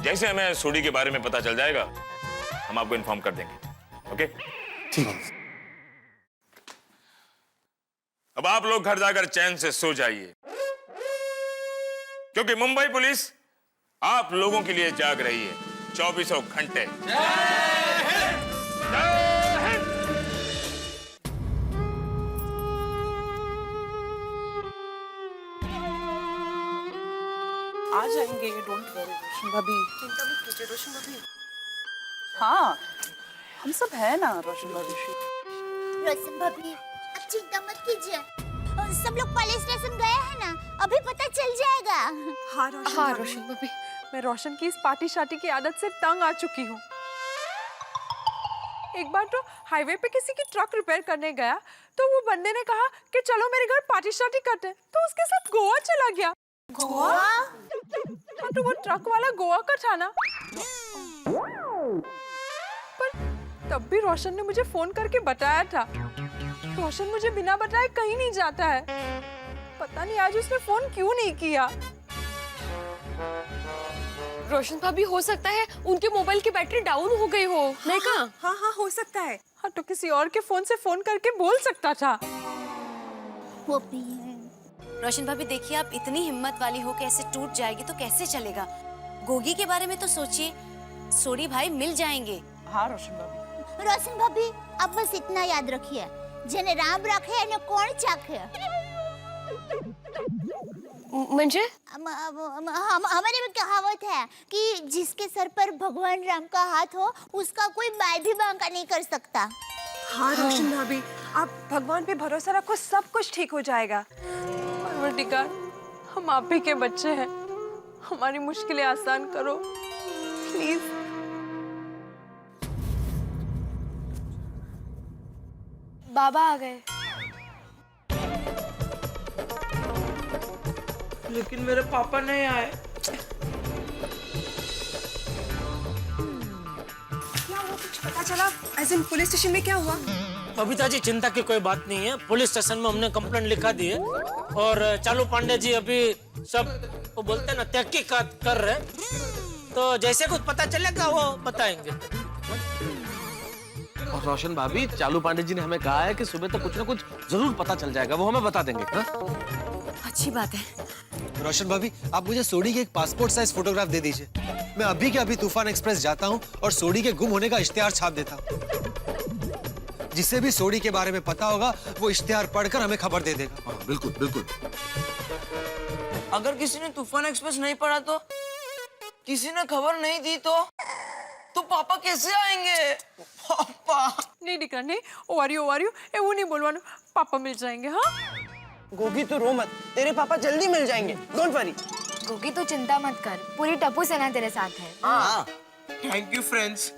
जैसे हमें सोडी के बारे में पता चल जाएगा, हम आपको इन्फॉर्म कर देंगे। ओके? ठीक है। अब आप लोग घर जाकर चैन से सो जाइए, क्योंकि मुंबई पुलिस आप लोगों के लिए जाग रही है 24 घंटे। आ जाएंगे, डोंट वरी रोशन भाभी, चिंता मत कीजिए रोशन भाभी। हाँ, हम सब है ना रोशन भाभी। रोशन भाभी आप चिंता मत कीजिए, सब लोग पुलिस स्टेशन गए हैं ना, अभी पता चल जाएगा। हाँ रोशन भाभी, मैं रोशन की इस पार्टी शार्टी की आदत से तंग आ चुकी हूँ। एक बार तो हाईवे पे किसी की ट्रक रिपेयर करने गया तो वो बंदे ने कहा कि चलो मेरे घर पार्टी शार्टी करते हैं, तो उसके साथ गोवा चला गया। गोवा? तो वो ट्रक वाला गोवा का था ना। पर तब भी रोशन ने मुझे फोन करके बताया था। रोशन मुझे बिना बताए कहीं नहीं जाता है। पता नहीं आज उसने फोन क्यों नहीं किया। रोशन भाभी हो सकता है उनके मोबाइल की बैटरी डाउन हो गई हो, नहीं कहा? हाँ हो सकता है। हाँ तो किसी और के फोन से फोन करके बोल सकता था। वो भी है। रोशन भाभी देखिए, आप इतनी हिम्मत वाली हो कि ऐसे टूट जाएगी तो कैसे चलेगा? गोगी के बारे में तो सोचिए, सोडी भाई मिल जाएंगे। हाँ रोशन भाभी। रोशन भाभी आप बस इतना याद रखिए, जेने राम रखे ने कौन चाखे। म्हणजे हमारे में कहावत है कि जिसके सर पर भगवान राम का हाथ हो उसका कोई बाल भी बांका नहीं कर सकता। हाँ रोशन भाभी, आप भगवान पे भरोसा रखो, सब कुछ ठीक हो जाएगा। परवरदिगार, हम आप ही के बच्चे हैं, हमारी मुश्किलें आसान करो प्लीज। बाबा आ गए। लेकिन मेरे पापा नहीं आए। क्या हुआ, कुछ पता चला? ऐसे पुलिस स्टेशन में क्या हुआ? बबीता जी चिंता की कोई बात नहीं है। पुलिस स्टेशन में हमने कंप्लेंट लिखा दी है और चालू पांडे जी अभी सब वो बोलते हैं ना तहकीकात कर रहे हैं, तो जैसे कुछ पता चलेगा वो बताएंगे। और रोशन भाभी, चालू पांडे जी ने हमें कहा है कि सुबह तक कुछ ना कुछ जरूर पता चल जाएगा, वो हमें बता देंगे। हा? अच्छी बात है। रोशन भाभी, आप मुझे सोडी के एक पासपोर्ट साइज फोटोग्राफ दे दीजिए। मैं अभी के अभी तूफान एक्सप्रेस जाता हूँ और सोडी के गुम होने का इश्तिहार छाप देता हूँ। जिसे भी सोडी के बारे में पता होगा वो इश्तिहार पढ़कर हमें खबर दे देगा। हाँ, बिल्कुल बिल्कुल। अगर किसी ने तूफान एक्सप्रेस नहीं पढ़ा तो, किसी ने खबर नहीं दी तो पापा कैसे आएंगे? पापा नहीं दिख रहा, नहीं ओवारियो वो नहीं बोलवानो, पापा मिल जाएंगे। हाँ गोगी तो रो मत, तेरे पापा जल्दी मिल जाएंगे, डोंट वरी। गोगी तो चिंता मत कर, पूरी टप्पू सेना तेरे साथ है। हाँ थैंक यू फ्रेंड्स।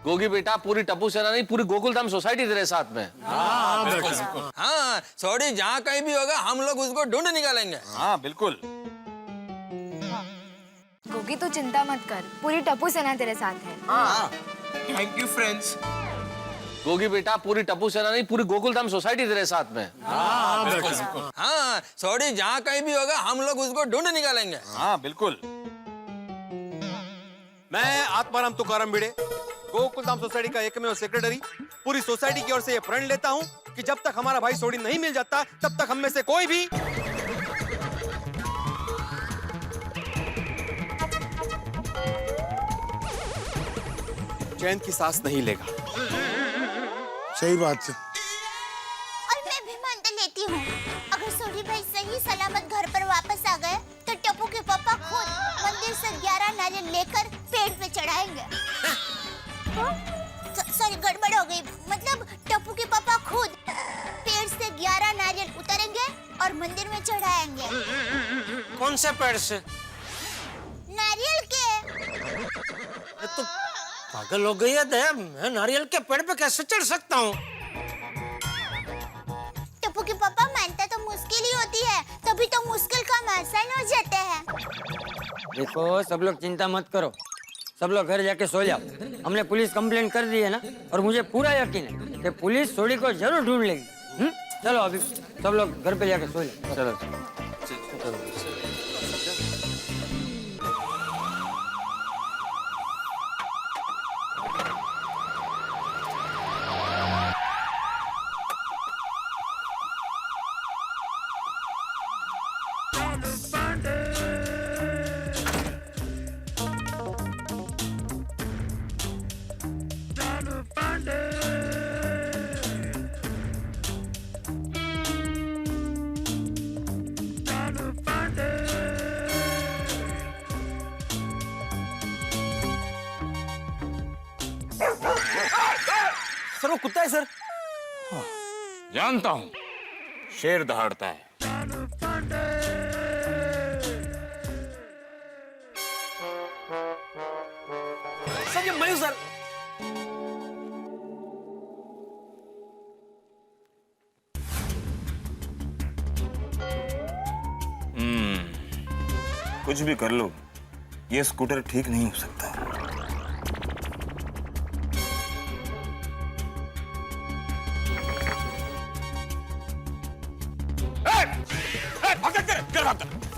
गोगी बेटा, पूरी टप्पू सेना नहीं, पूरी गोकुलधाम सोसाइटी तेरे साथ में। हाँ, सोडी जहाँ कहीं भी होगा हम लोग उसको ढूंढ निकालेंगे। हाँ बिल्कुल। गोगी तो चिंता मत कर, पूरी टप्पू सेना तेरे साथ है। हाँ थैंक यू फ्रेंड्स। गोगी बेटा, पूरी टप्पू सेना नहीं, पूरी गोकुलधाम सोसाइटी तेरे साथ में। हाँ, सोडी जहाँ कहीं भी होगा हम लोग उसको ढूंढ निकालेंगे। हाँ बिल्कुल। मैं आत्माराम तुकाराम भिड़े, गोकुलधाम सोसाइटी का एकमेव सेक्रेटरी, पूरी सोसाइटी की ओर से यह प्रण लेता हूं कि जब तक हमारा भाई सोडी नहीं मिल जाता तब तक हम में से कोई भी चैन की सांस नहीं लेगा। सही बात है। और मैं भी मान तो लेती हूँ, अगर सोडी भाई सही सलामत घर पर वापस आ गए तो टप्पू के पापा खुद मंदिर से 11 नारियल लेकर पेड़ पे चढ़ाएंगे। सॉरी, गड़बड़ हो गई। मतलब टप्पू के पापा खुद पेड़ से 11 नारियल उतारेंगे और मंदिर में चढ़ाएंगे। कौन से पेड़ से? नारियल के। तो पागल हो गई है दया, मैं नारियल के पेड़ पे कैसे चढ़ सकता हूँ? टप्पू के पापा मानता तो मुश्किल ही होती है, तभी तो मुश्किल काम आसान हो जाते हैं। देखो सब लोग चिंता मत करो, सब लोग घर जाके सो जाओ। हमने पुलिस कंप्लेंट कर दी है ना, और मुझे पूरा यकीन है कि पुलिस सोडी को जरूर ढूंढ लेगी। चलो अभी सब लोग घर पे जाके सो जाओ। चलो सर वो कुत्ता है सर। जानता हूँ, शेर दहाड़ता है। सर ये मैं हूं सर। कुछ भी कर लो, ये स्कूटर ठीक नहीं हो सकता।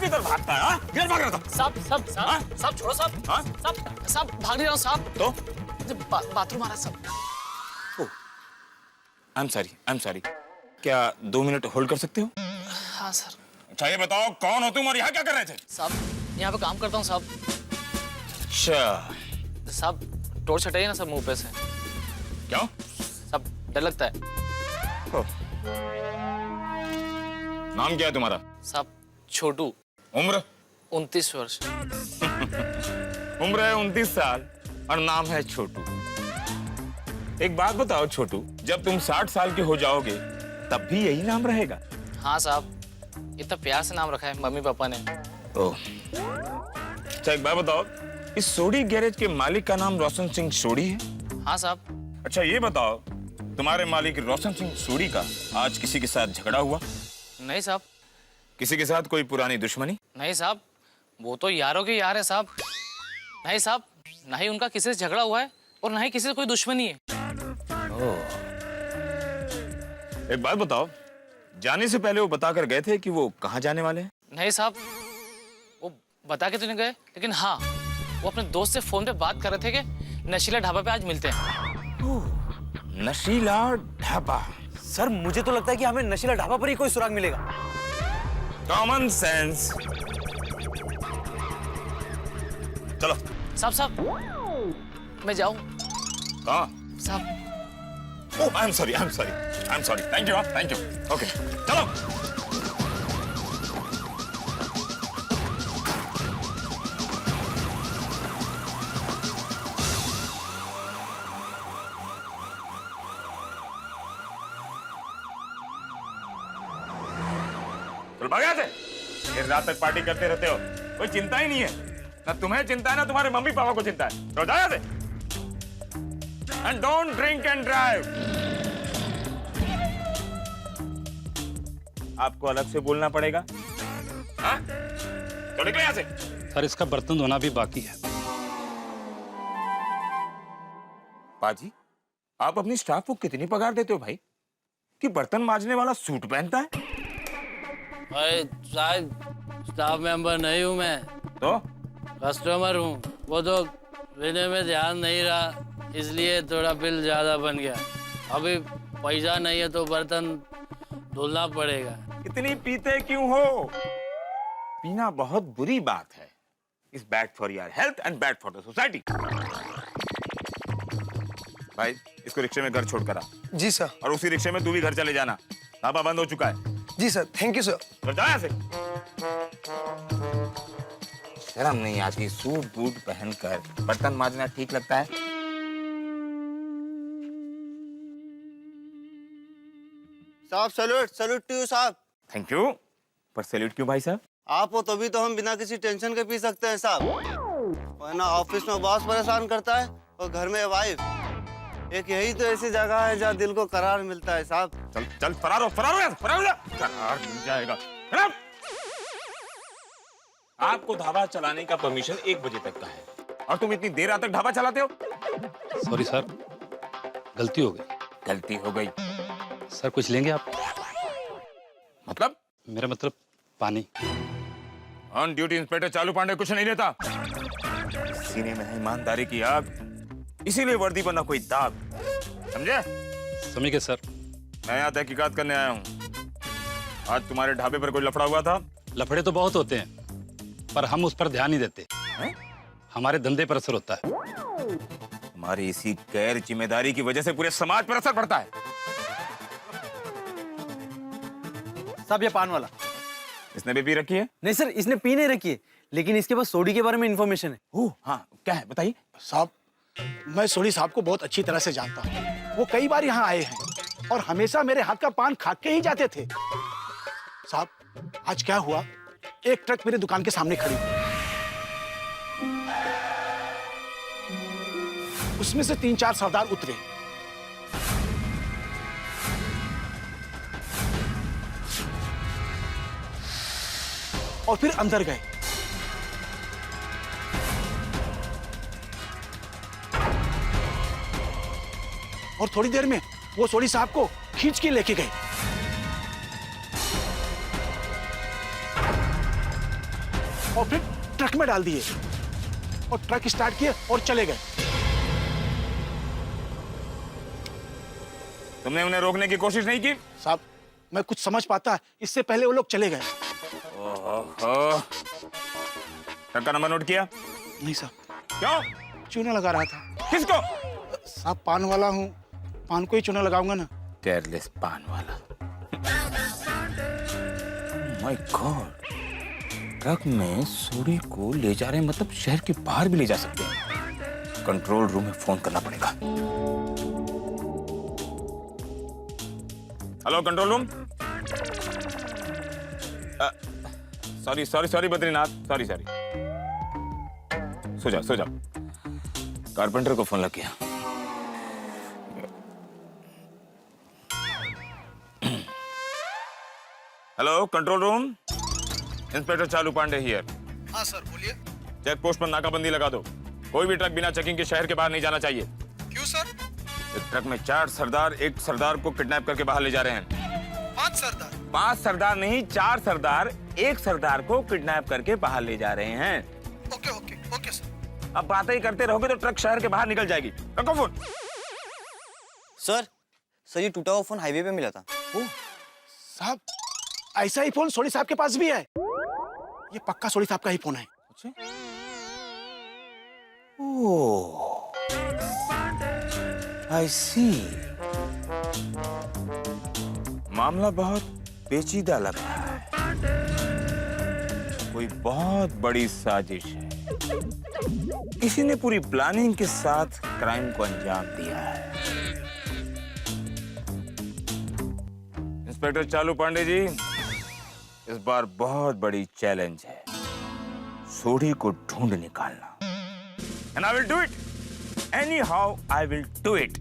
किधर भागता है? किधर भाग रहा था? साहब छोड़ो साहब। साहब भाग नहीं रहा हूँ साहब। तो बाथरूम आ रहा साहब। आई एम सॉरी। क्या 2 मिनट होल्ड कर सकते हो? हाँ सर। अच्छा ये बताओ, कौन हो तुम और यहाँ क्या कर रहे थे? साहब यहाँ पे काम करता हूँ साहब। अच्छा, साहब टॉर्च हटाइए ना सर मुंह पे से। क्यों? साहब डर लगता है। नाम क्या है तुम्हारा? साहब छोटू। उम्र? 29 वर्ष। उम्र है 29 साल और नाम है छोटू। एक बात बताओ छोटू, जब तुम 60 साल के हो जाओगे तब भी यही नाम रहेगा? हाँ साहब, इतना प्यार से नाम रखा है मम्मी पापा ने। ओह, अच्छा एक बात बताओ, इस सोडी गैरेज के मालिक का नाम रोशन सिंह सोडी है? हाँ साहब। अच्छा ये बताओ, तुम्हारे मालिक रोशन सिंह सोडी का आज किसी के साथ झगड़ा हुआ? नहीं साहब। किसी के साथ कोई पुरानी दुश्मनी? नहीं साहब, वो तो यारों के यार है साहब। नहीं साहब, ना ही उनका किसी से झगड़ा हुआ है और ना ही किसी से कोई दुश्मनी है। एक बात बताओ, जाने से पहले वो बता कर गए थे कि वो कहाँ जाने वाले हैं? नहीं साहब, वो बता के तो नहीं गए, लेकिन हाँ वो अपने दोस्त से फोन पे बात कर रहे थे कि नशीला ढाबा पे आज मिलते हैं। नशीला ढाबा? सर मुझे तो लगता है कि हमें नशीला ढाबा पर ही कोई सुराग मिलेगा। Common sense. चलो। साहब मैं जाऊं? कहाँ? साहब oh I am sorry. Thank you. Okay चलो। चल भाग से, देर रात तक पार्टी करते रहते हो, कोई चिंता ही नहीं है। ना तुम्हें चिंता है ना तुम्हारे मम्मी पापा को चिंता है। तो जाओ से। And don't drink and drive. आपको अलग से बोलना पड़ेगा। हाँ? तो निकले यहाँ से। सर इसका बर्तन धोना भी बाकी है। पाजी, आप अपनी स्टाफ को कितनी पगार देते हो भाई कि बर्तन मांजने वाला सूट पहनता है? भाई शायद स्टाफ मेंबर नहीं हूँ मैं, तो कस्टमर हूँ। वो तो पीने में ध्यान नहीं रहा, इसलिए थोड़ा बिल ज्यादा बन गया। अभी पैसा नहीं है तो बर्तन धुलना पड़ेगा। इतनी पीते क्यों हो? पीना बहुत बुरी बात है। It's bad for your health and bad for the society. भाई इसको रिक्शे में घर छोड़ कर आ। जी सर। और उसी रिक्शे में तू भी घर चले जाना, ढाबा बंद हो चुका है। जी सर, थैंक यू सर। तो जा यहाँ से। शर्म नहीं आती सूट बूट पहनकर बर्तन मांजना ठीक लगता है? साहब सैल्यूट, सैल्यूट टू यू साहब। Thank you. पर सैल्यूट क्यों भाई साहब? आप हो तभी तो हम बिना किसी टेंशन के पी सकते हैं साहब। वरना ऑफिस में बॉस परेशान करता है और घर में वाइफ। एक यही तो ऐसी जगह है जहाँ दिल को करार मिलता है साहब। चल चल फरार हो, फरार हो, फरार हो जा। करार मिल जाएगा। फरार। आपको ढाबा चलाने का परमिशन 1 बजे तक का है और तुम इतनी देर रात तक ढाबा चलाते हो। सॉरी सर, गलती हो गई। गलती हो गई? सर कुछ लेंगे आप? मतलब? मेरा मतलब पानी। ऑन ड्यूटी इंस्पेक्टर चालू पांडे कुछ नहीं लेता। सीने में है ईमानदारी की आग, इसीलिए वर्दी पर ना कोई दाग। समझे? समझ गए सर। मैं यहाँ तहकीकात करने आया हूँ। आज तुम्हारे ढाबे पर कोई लफड़ा हुआ था? लफड़े तो बहुत होते हैं, पर हम उस पर ध्यान नहीं देते। हमारे धंधे पर असर होता है। हमारी इसी गैर जिम्मेदारी की वजह से पूरे समाज पर असर पड़ता है। साहब ये पान वाला। इसने भी पी रखी है? नहीं सर, इसने पी नहीं रखी है, लेकिन इसके पास सोडी के बारे में इंफॉर्मेशन है। ओह हाँ, क्या है बताइए। साहब मैं सोडी साहब को बहुत अच्छी तरह से जानता हूँ। वो कई बार यहाँ आए हैं और हमेशा मेरे हाथ का पान खा के ही जाते थे। साहब आज क्या हुआ, एक ट्रक मेरी दुकान के सामने खड़ी, उसमें से 3-4 सरदार उतरे। और फिर अंदर गए। और थोड़ी देर में वो सोडी साहब को खींच के लेके गए। और फिर ट्रक में डाल दिए और ट्रक स्टार्ट किए और चले गए। तुमने उन्हें रोकने की कोशिश नहीं की? साहब मैं कुछ समझ पाता, इससे पहले वो लोग चले गए। ओहो, ट्रक का नंबर नोट किया? नहीं साहब। क्यों? चूना लगा रहा था। किसको? साहब पान वाला हूँ, पान को ही चूना लगाऊंगा ना। केयरलेस पान वाला। माय गॉड, ट्रक में सोडी को ले जा रहे हैं, मतलब शहर के बाहर भी ले जा सकते हैं। कंट्रोल रूम में फोन करना पड़ेगा। Hello control room. Sorry sorry sorry Badrinath, sorry sorry. सो जाओ सो जाओ। कारपेंटर को फोन लग गया। हेलो कंट्रोल रूम, इंस्पेक्टर चालू पांडे हियर। हाँ सर बोलिए। चेक पोस्ट पर नाकाबंदी लगा दो। कोई भी ट्रक बिना चेकिंग के शहर के बाहर नहीं जाना चाहिए। क्यों सर? इस ट्रक में 4 सरदार एक सरदार को किडनैप करके बाहर ले जा रहे हैं। 5 सरदार? 5 सरदार नहीं, 4 सरदार एक सरदार को किडनैप करके बाहर ले जा रहे हैं। Okay okay okay sir. अब बातें ही करते रहोगे तो ट्रक शहर के बाहर निकल जाएगी। रखो फोन। सर ये टूटा हुआ फोन हाईवे पे मिला था। साहब ऐसा ही फोन सोडी साहब के पास भी है। ये पक्का सोडी साहब का ही फोन है। ओह, आई सी। मामला बहुत पेचीदा लग रहा है। कोई बहुत बड़ी साजिश है। किसी ने पूरी प्लानिंग के साथ क्राइम को अंजाम दिया है। इंस्पेक्टर चालू पांडे जी, इस बार बहुत बड़ी चैलेंज है, सोडी को ढूंढ निकालना। And I will do it. Anyhow, I will do it.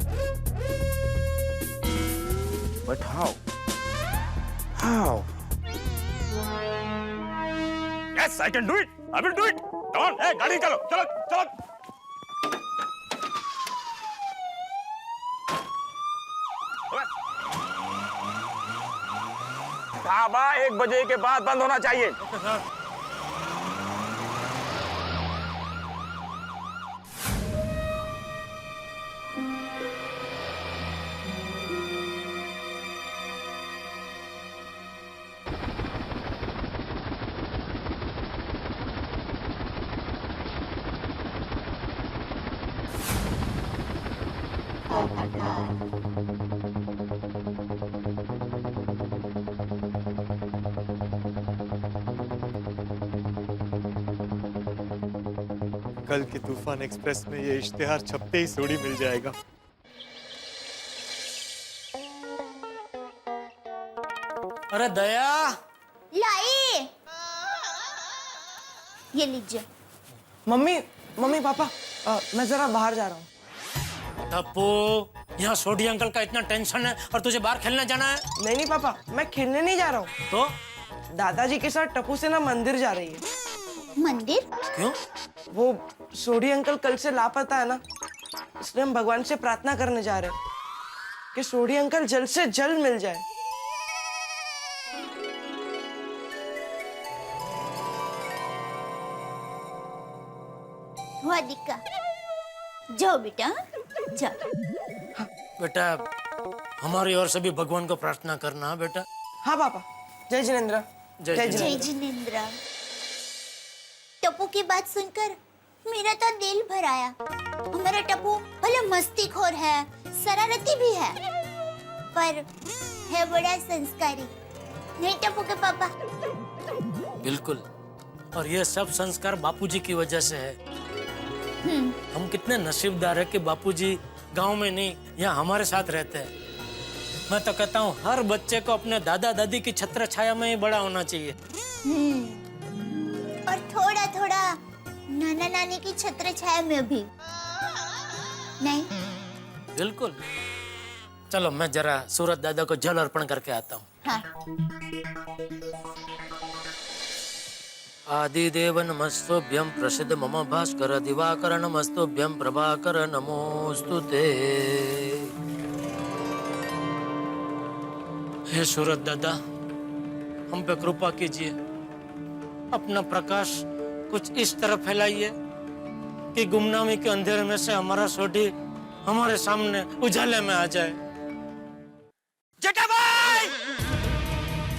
But how? How? Yes, I can do it. I will do it. Come on, hey, गाड़ी निकालो, चलो, चलो. ढाबा 1 बजे के बाद बंद होना चाहिए। Okay sir. कल की तूफान एक्सप्रेस में ये इश्तेहार छपते ही सोडी मिल जाएगा। अरे दया, लाई, ये लीजिए। मम्मी मम्मी पापा मैं जरा बाहर जा रहा हूँ। टप्पू, यहाँ सोडी अंकल का इतना टेंशन है और तुझे बाहर खेलने जाना है? नहीं नहीं पापा, मैं खेलने नहीं जा रहा हूँ। तो दादाजी के साथ टप्पू से ना मंदिर जा रही है। मंदिर? क्यों? वो सोडी अंकल कल से लापता है ना, इसलिए हम भगवान से प्रार्थना करने जा रहे हैं कि सोडी अंकल जल्द से जल्द मिल जाए। हुआ दिक्का, जाओ बेटा, जाओ। बेटा, हमारी ओर से भी भगवान को प्रार्थना करना बेटा। हाँ पापा। जय जिनेंद्र। जय जिनेंद्र। टप्पू की बात सुनकर मेरा तो दिल भर आया। हमारा टप्पू भले मस्तीखोर है, शरारती भी है, पर है बड़ा संस्कारी। नहीं टप्पू के पापा? बिल्कुल, और ये सब संस्कार बापूजी की वजह से है। हम कितने नसीबदार है कि बापूजी गांव में नहीं, यहाँ हमारे साथ रहते हैं। मैं तो कहता हूँ हर बच्चे को अपने दादा दादी की छत्र छाया में ही बड़ा होना चाहिए। और थोड़ा थोड़ा नाना नानी की छत्र छाया में भी। नहीं? बिल्कुल। चलो मैं जरा सूरत दादा को जल अर्पण करके आता हूँ। हाँ। आदिदेव नमस्तुभ्यं प्रसिद्ध मम भास्कर दिवाकर नमस्तुभ्यं प्रभाकर नमोस्तुते। हे सूरत दादा, हम पे कृपा कीजिए, अपना प्रकाश कुछ इस तरह फैलाइए कि गुमनामी के अंधेरे में से हमारा सोडी हमारे सामने उजाले में आ जाए। जेठा भाई,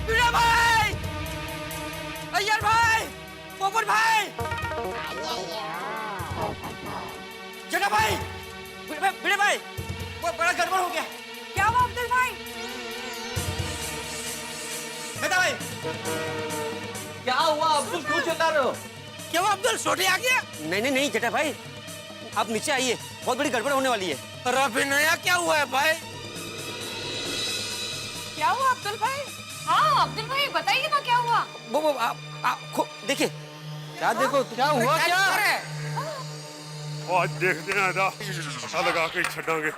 पीड़ा भाई, अय्यर भाई, पोपट भाई, जेठा भाई, पीड़ा भाई, वो बड़ा गड़बड़ हो गया। क्या हुआ अब्दुल भाई? बेटा भाई, क्या हुआ अब्दुल, क्यों चिल्ला रहे हो? क्या हुआ अब्दुल, सोडी आ गया? नहीं नहीं जेठा भाई, आप नीचे आइए, बहुत बड़ी गड़बड़ होने वाली है। अरे अभी नया क्या हुआ है भाई? क्या हुआ अब्दुल भाई? हाँ अब्दुल भाई बताइए ना क्या हुआ? वो आप देखिए। क्या देखो, क्या हुआ? क्या आज देखते हैं ना, पता लगा के छड़ांगे।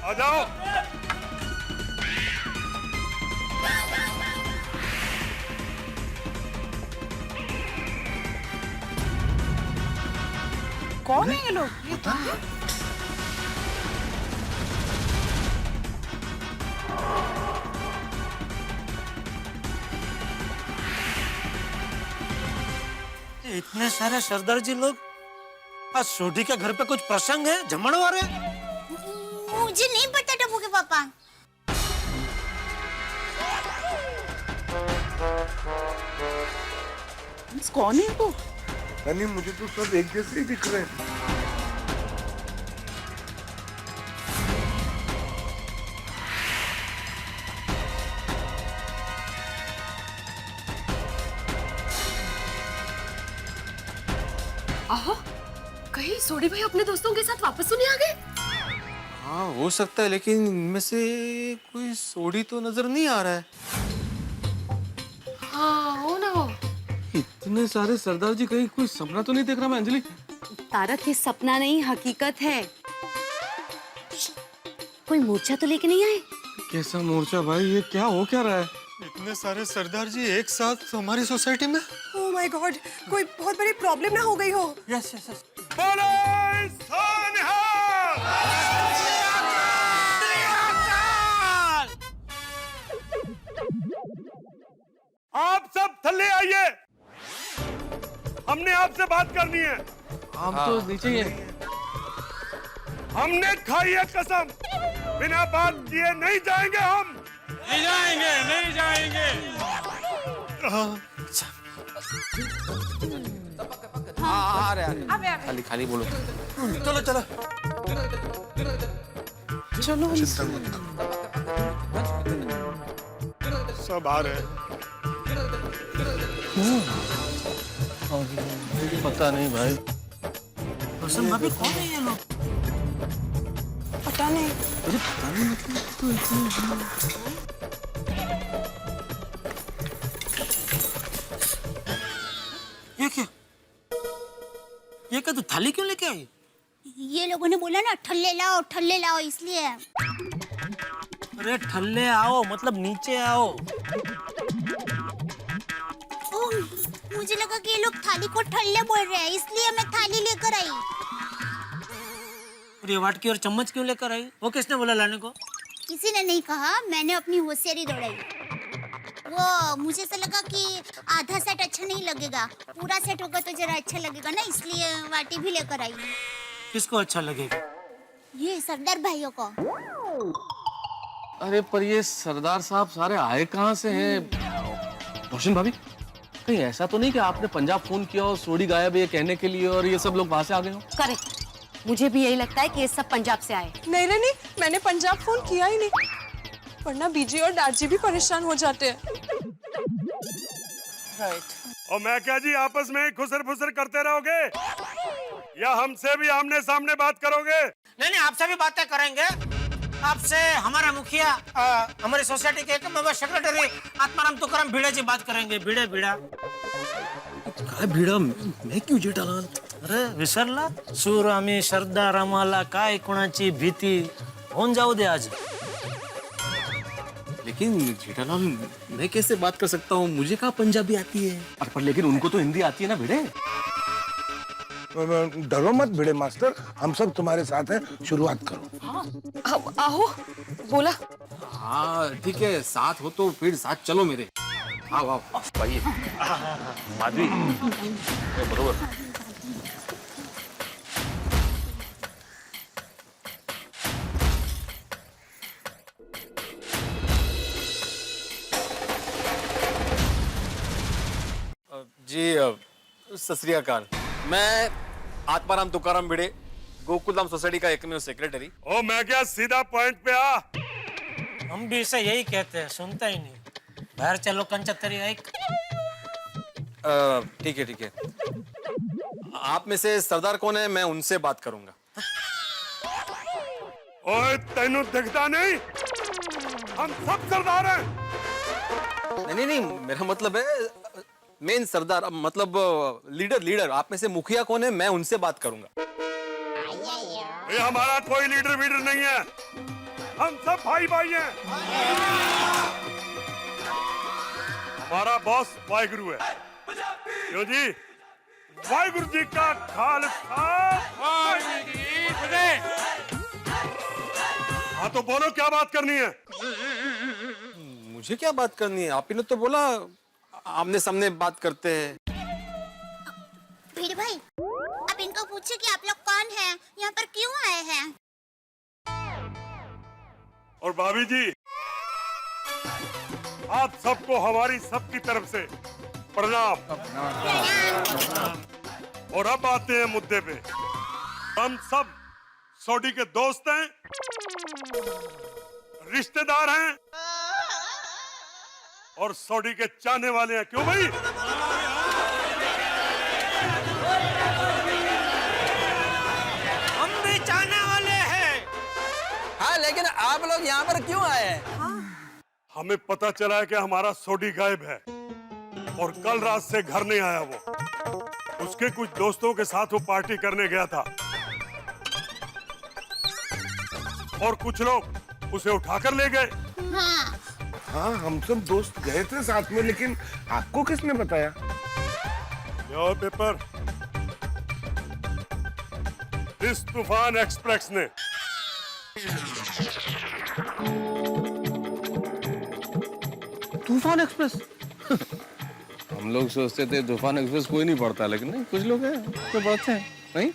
आ जाओ। कौन है ये लोग? इतने सारे सरदार जी लोग, आज सोडी के घर पे कुछ प्रसंग है, जमणवार है? मुझे नहीं पता टप्पू के पापा। कौन है वो? नहीं, मुझे तो सब एक जैसे ही दिख रहे हैं। आहो, कहीं सोडी भाई अपने दोस्तों के साथ वापस तो नहीं आ गए? हाँ हो सकता है, लेकिन इनमें से कोई सोडी तो नजर नहीं आ रहा है। हाँ हो ना हो। इतने सारे सरदार जी, कहीं कोई सपना तो नहीं देख रहा मैं अंजलि? तारक, ये सपना नहीं हकीकत है। कोई मोर्चा तो लेके नहीं आए? कैसा मोर्चा भाई, ये क्या हो क्या रहा है? इतने सारे सरदार जी एक साथ हमारी सोसाइटी में? ओह माय गॉड, कोई बहुत बड़ी प्रॉब्लम ना हो गई हो। Yes yes yes. आप सब थल्ले आइए, हमने आपसे बात करनी है। हम तो नीचे ही हैं। हमने खाई है कसम, बिना बात किए नहीं जाएंगे हम। नहीं जाएंगे, नहीं जाएंगे। आ रहे खाली खाली बोलो। चलो चलो चलो सब आ रहे हैं। पता नहीं भाई। रोशन भाभी कौन है ये लोग? पता नहीं। अरे पता नहीं मतलब ये क्या? ये क्या तू थाली क्यों लेके आई? ये लोगों ने बोला ना ठल्ले लाओ इसलिए। अरे ठल्ले आओ मतलब नीचे आओ। ओह, मुझे लगा कि ये लोग थाली को ठल्ले बोल रहे हैं इसलिए मैं थाली लेकर आई। और ये वाटकी और चम्मच क्यों लेकर आई? वो किसने बोला लाने को? किसी ने नहीं कहा, मैंने अपनी होशियारी दौड़ाई। वो मुझे ऐसा लगा कि आधा सेट अच्छा नहीं लगेगा, पूरा सेट होगा तो जरा अच्छा लगेगा ना, इसलिए वाटी भी लेकर आई। किसको अच्छा लगेगा? ये सरदार भाइयों को। अरे पर ये सरदार साहब सारे आए कहाँ से हैं? रोशन भाभी कहीं ऐसा तो नहीं कि आपने पंजाब फोन किया और सोडी गायब है ये कहने के लिए और ये सब लोग वहां से आ गए हो? करेक्ट, मुझे भी यही लगता है कि ये सब पंजाब से आए। नहीं, मैंने पंजाब फोन किया ही नहीं, वरना बीजी और डार्जी भी परेशान हो जाते हैं। और मैं क्या जी आपस में खुसर फुसर करते रहोगे या हमसे भी आमने सामने बात करोगे? नहीं आपसे भी बातें करेंगे। आपसे हमारा मुखिया हमारी सोसाइटी के एक मेंबर सेक्रेटरी आत्माराम तुकाराम भिड़े जी बात करेंगे। भिड़ा काय भिड़ा मैं क्यों जेठालाल? अरे विसरला सूर आम्ही सरदार आम्हाला काय कोणाची भीती होऊन जाऊ दे आज। लेकिन जेठालाल मैं कैसे बात कर सकता हूँ? मुझे कहाँ पंजाबी आती है? पर लेकिन उनको तो हिंदी आती है ना भिड़े। डरो मत भिड़े मास्टर, हम सब तुम्हारे साथ हैं, शुरुआत करो। आओ बोला। हाँ ठीक है, साथ हो तो फिर साथ चलो मेरे। आओ आओ भाई माधवी बरोबर। जी सत श्री अकाल। मैं आत्माराम तुकाराम भिड़े, गोकुलधाम सोसाइटी का एकमेव सेक्रेटरी। ओ मैं क्या सीधा पॉइंट पे आ। हम भी इसे यही कहते हैं, सुनता ही नहीं। बाहर चलो कंचा तरी ऐक। ठीक है। आप में से सरदार कौन है? मैं उनसे बात करूंगा। ओए तेनू दिखता नहीं, हम सब सरदार हैं। नहीं, मेरा मतलब है मेन सरदार, मतलब लीडर। आप में से मुखिया कौन है? मैं उनसे बात करूंगा। ये हमारा कोई लीडर वीडर नहीं है, हम सब भाई हैं। हमारा बॉस वाहिगुरु है। क्यों जी? वाहिगुरु जी का खालसा। हाँ तो बोलो क्या बात करनी है? मुझे क्या बात करनी है? आप ही ने तो बोला आमने सामने बात करते हैं। भीड़ भाई, आप इनको पूछे कि आप लोग कौन हैं, यहाँ पर क्यों आए हैं? और भाभी जी, आप सबको हमारी सबकी तरफ से प्रणाम। और अब आते हैं मुद्दे पे। हम सब सोडी के दोस्त हैं, रिश्तेदार हैं और सोडी के चाहने वाले हैं। क्यों भाई? हम भी चाहने वाले हैं। हाँ लेकिन आप लोग यहाँ पर क्यों आए हैं? हमें पता चला है कि हमारा सोडी गायब है और कल रात से घर नहीं आया। वो उसके कुछ दोस्तों के साथ वो पार्टी करने गया था और कुछ लोग उसे उठाकर ले गए। हाँ हम सब दोस्त गए थे साथ में, लेकिन आपको किसने बताया? यो पेपर, इस तूफान एक्सप्रेस ने। तूफान एक्सप्रेस? हम लोग सोचते थे तूफान एक्सप्रेस कोई नहीं पढ़ता, लेकिन नहीं, कुछ लोग हैं तो पढ़ते हैं। नहीं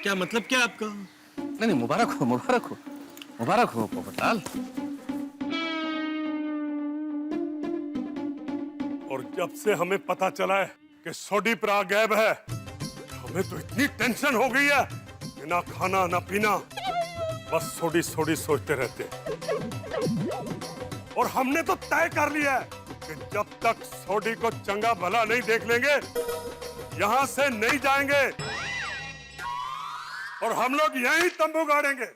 क्या मतलब क्या आपका? नहीं मुबारक हो पोपटलाल। जब से हमें पता चला है कि सोडी प्रा गैब है, हमें तो इतनी टेंशन हो गई है कि ना खाना ना पीना, बस सोडी सोडी सोचते रहते। और हमने तो तय कर लिया है कि जब तक सोडी को चंगा भला नहीं देख लेंगे, यहाँ से नहीं जाएंगे और हम लोग यहीं तंबू गाड़ेंगे।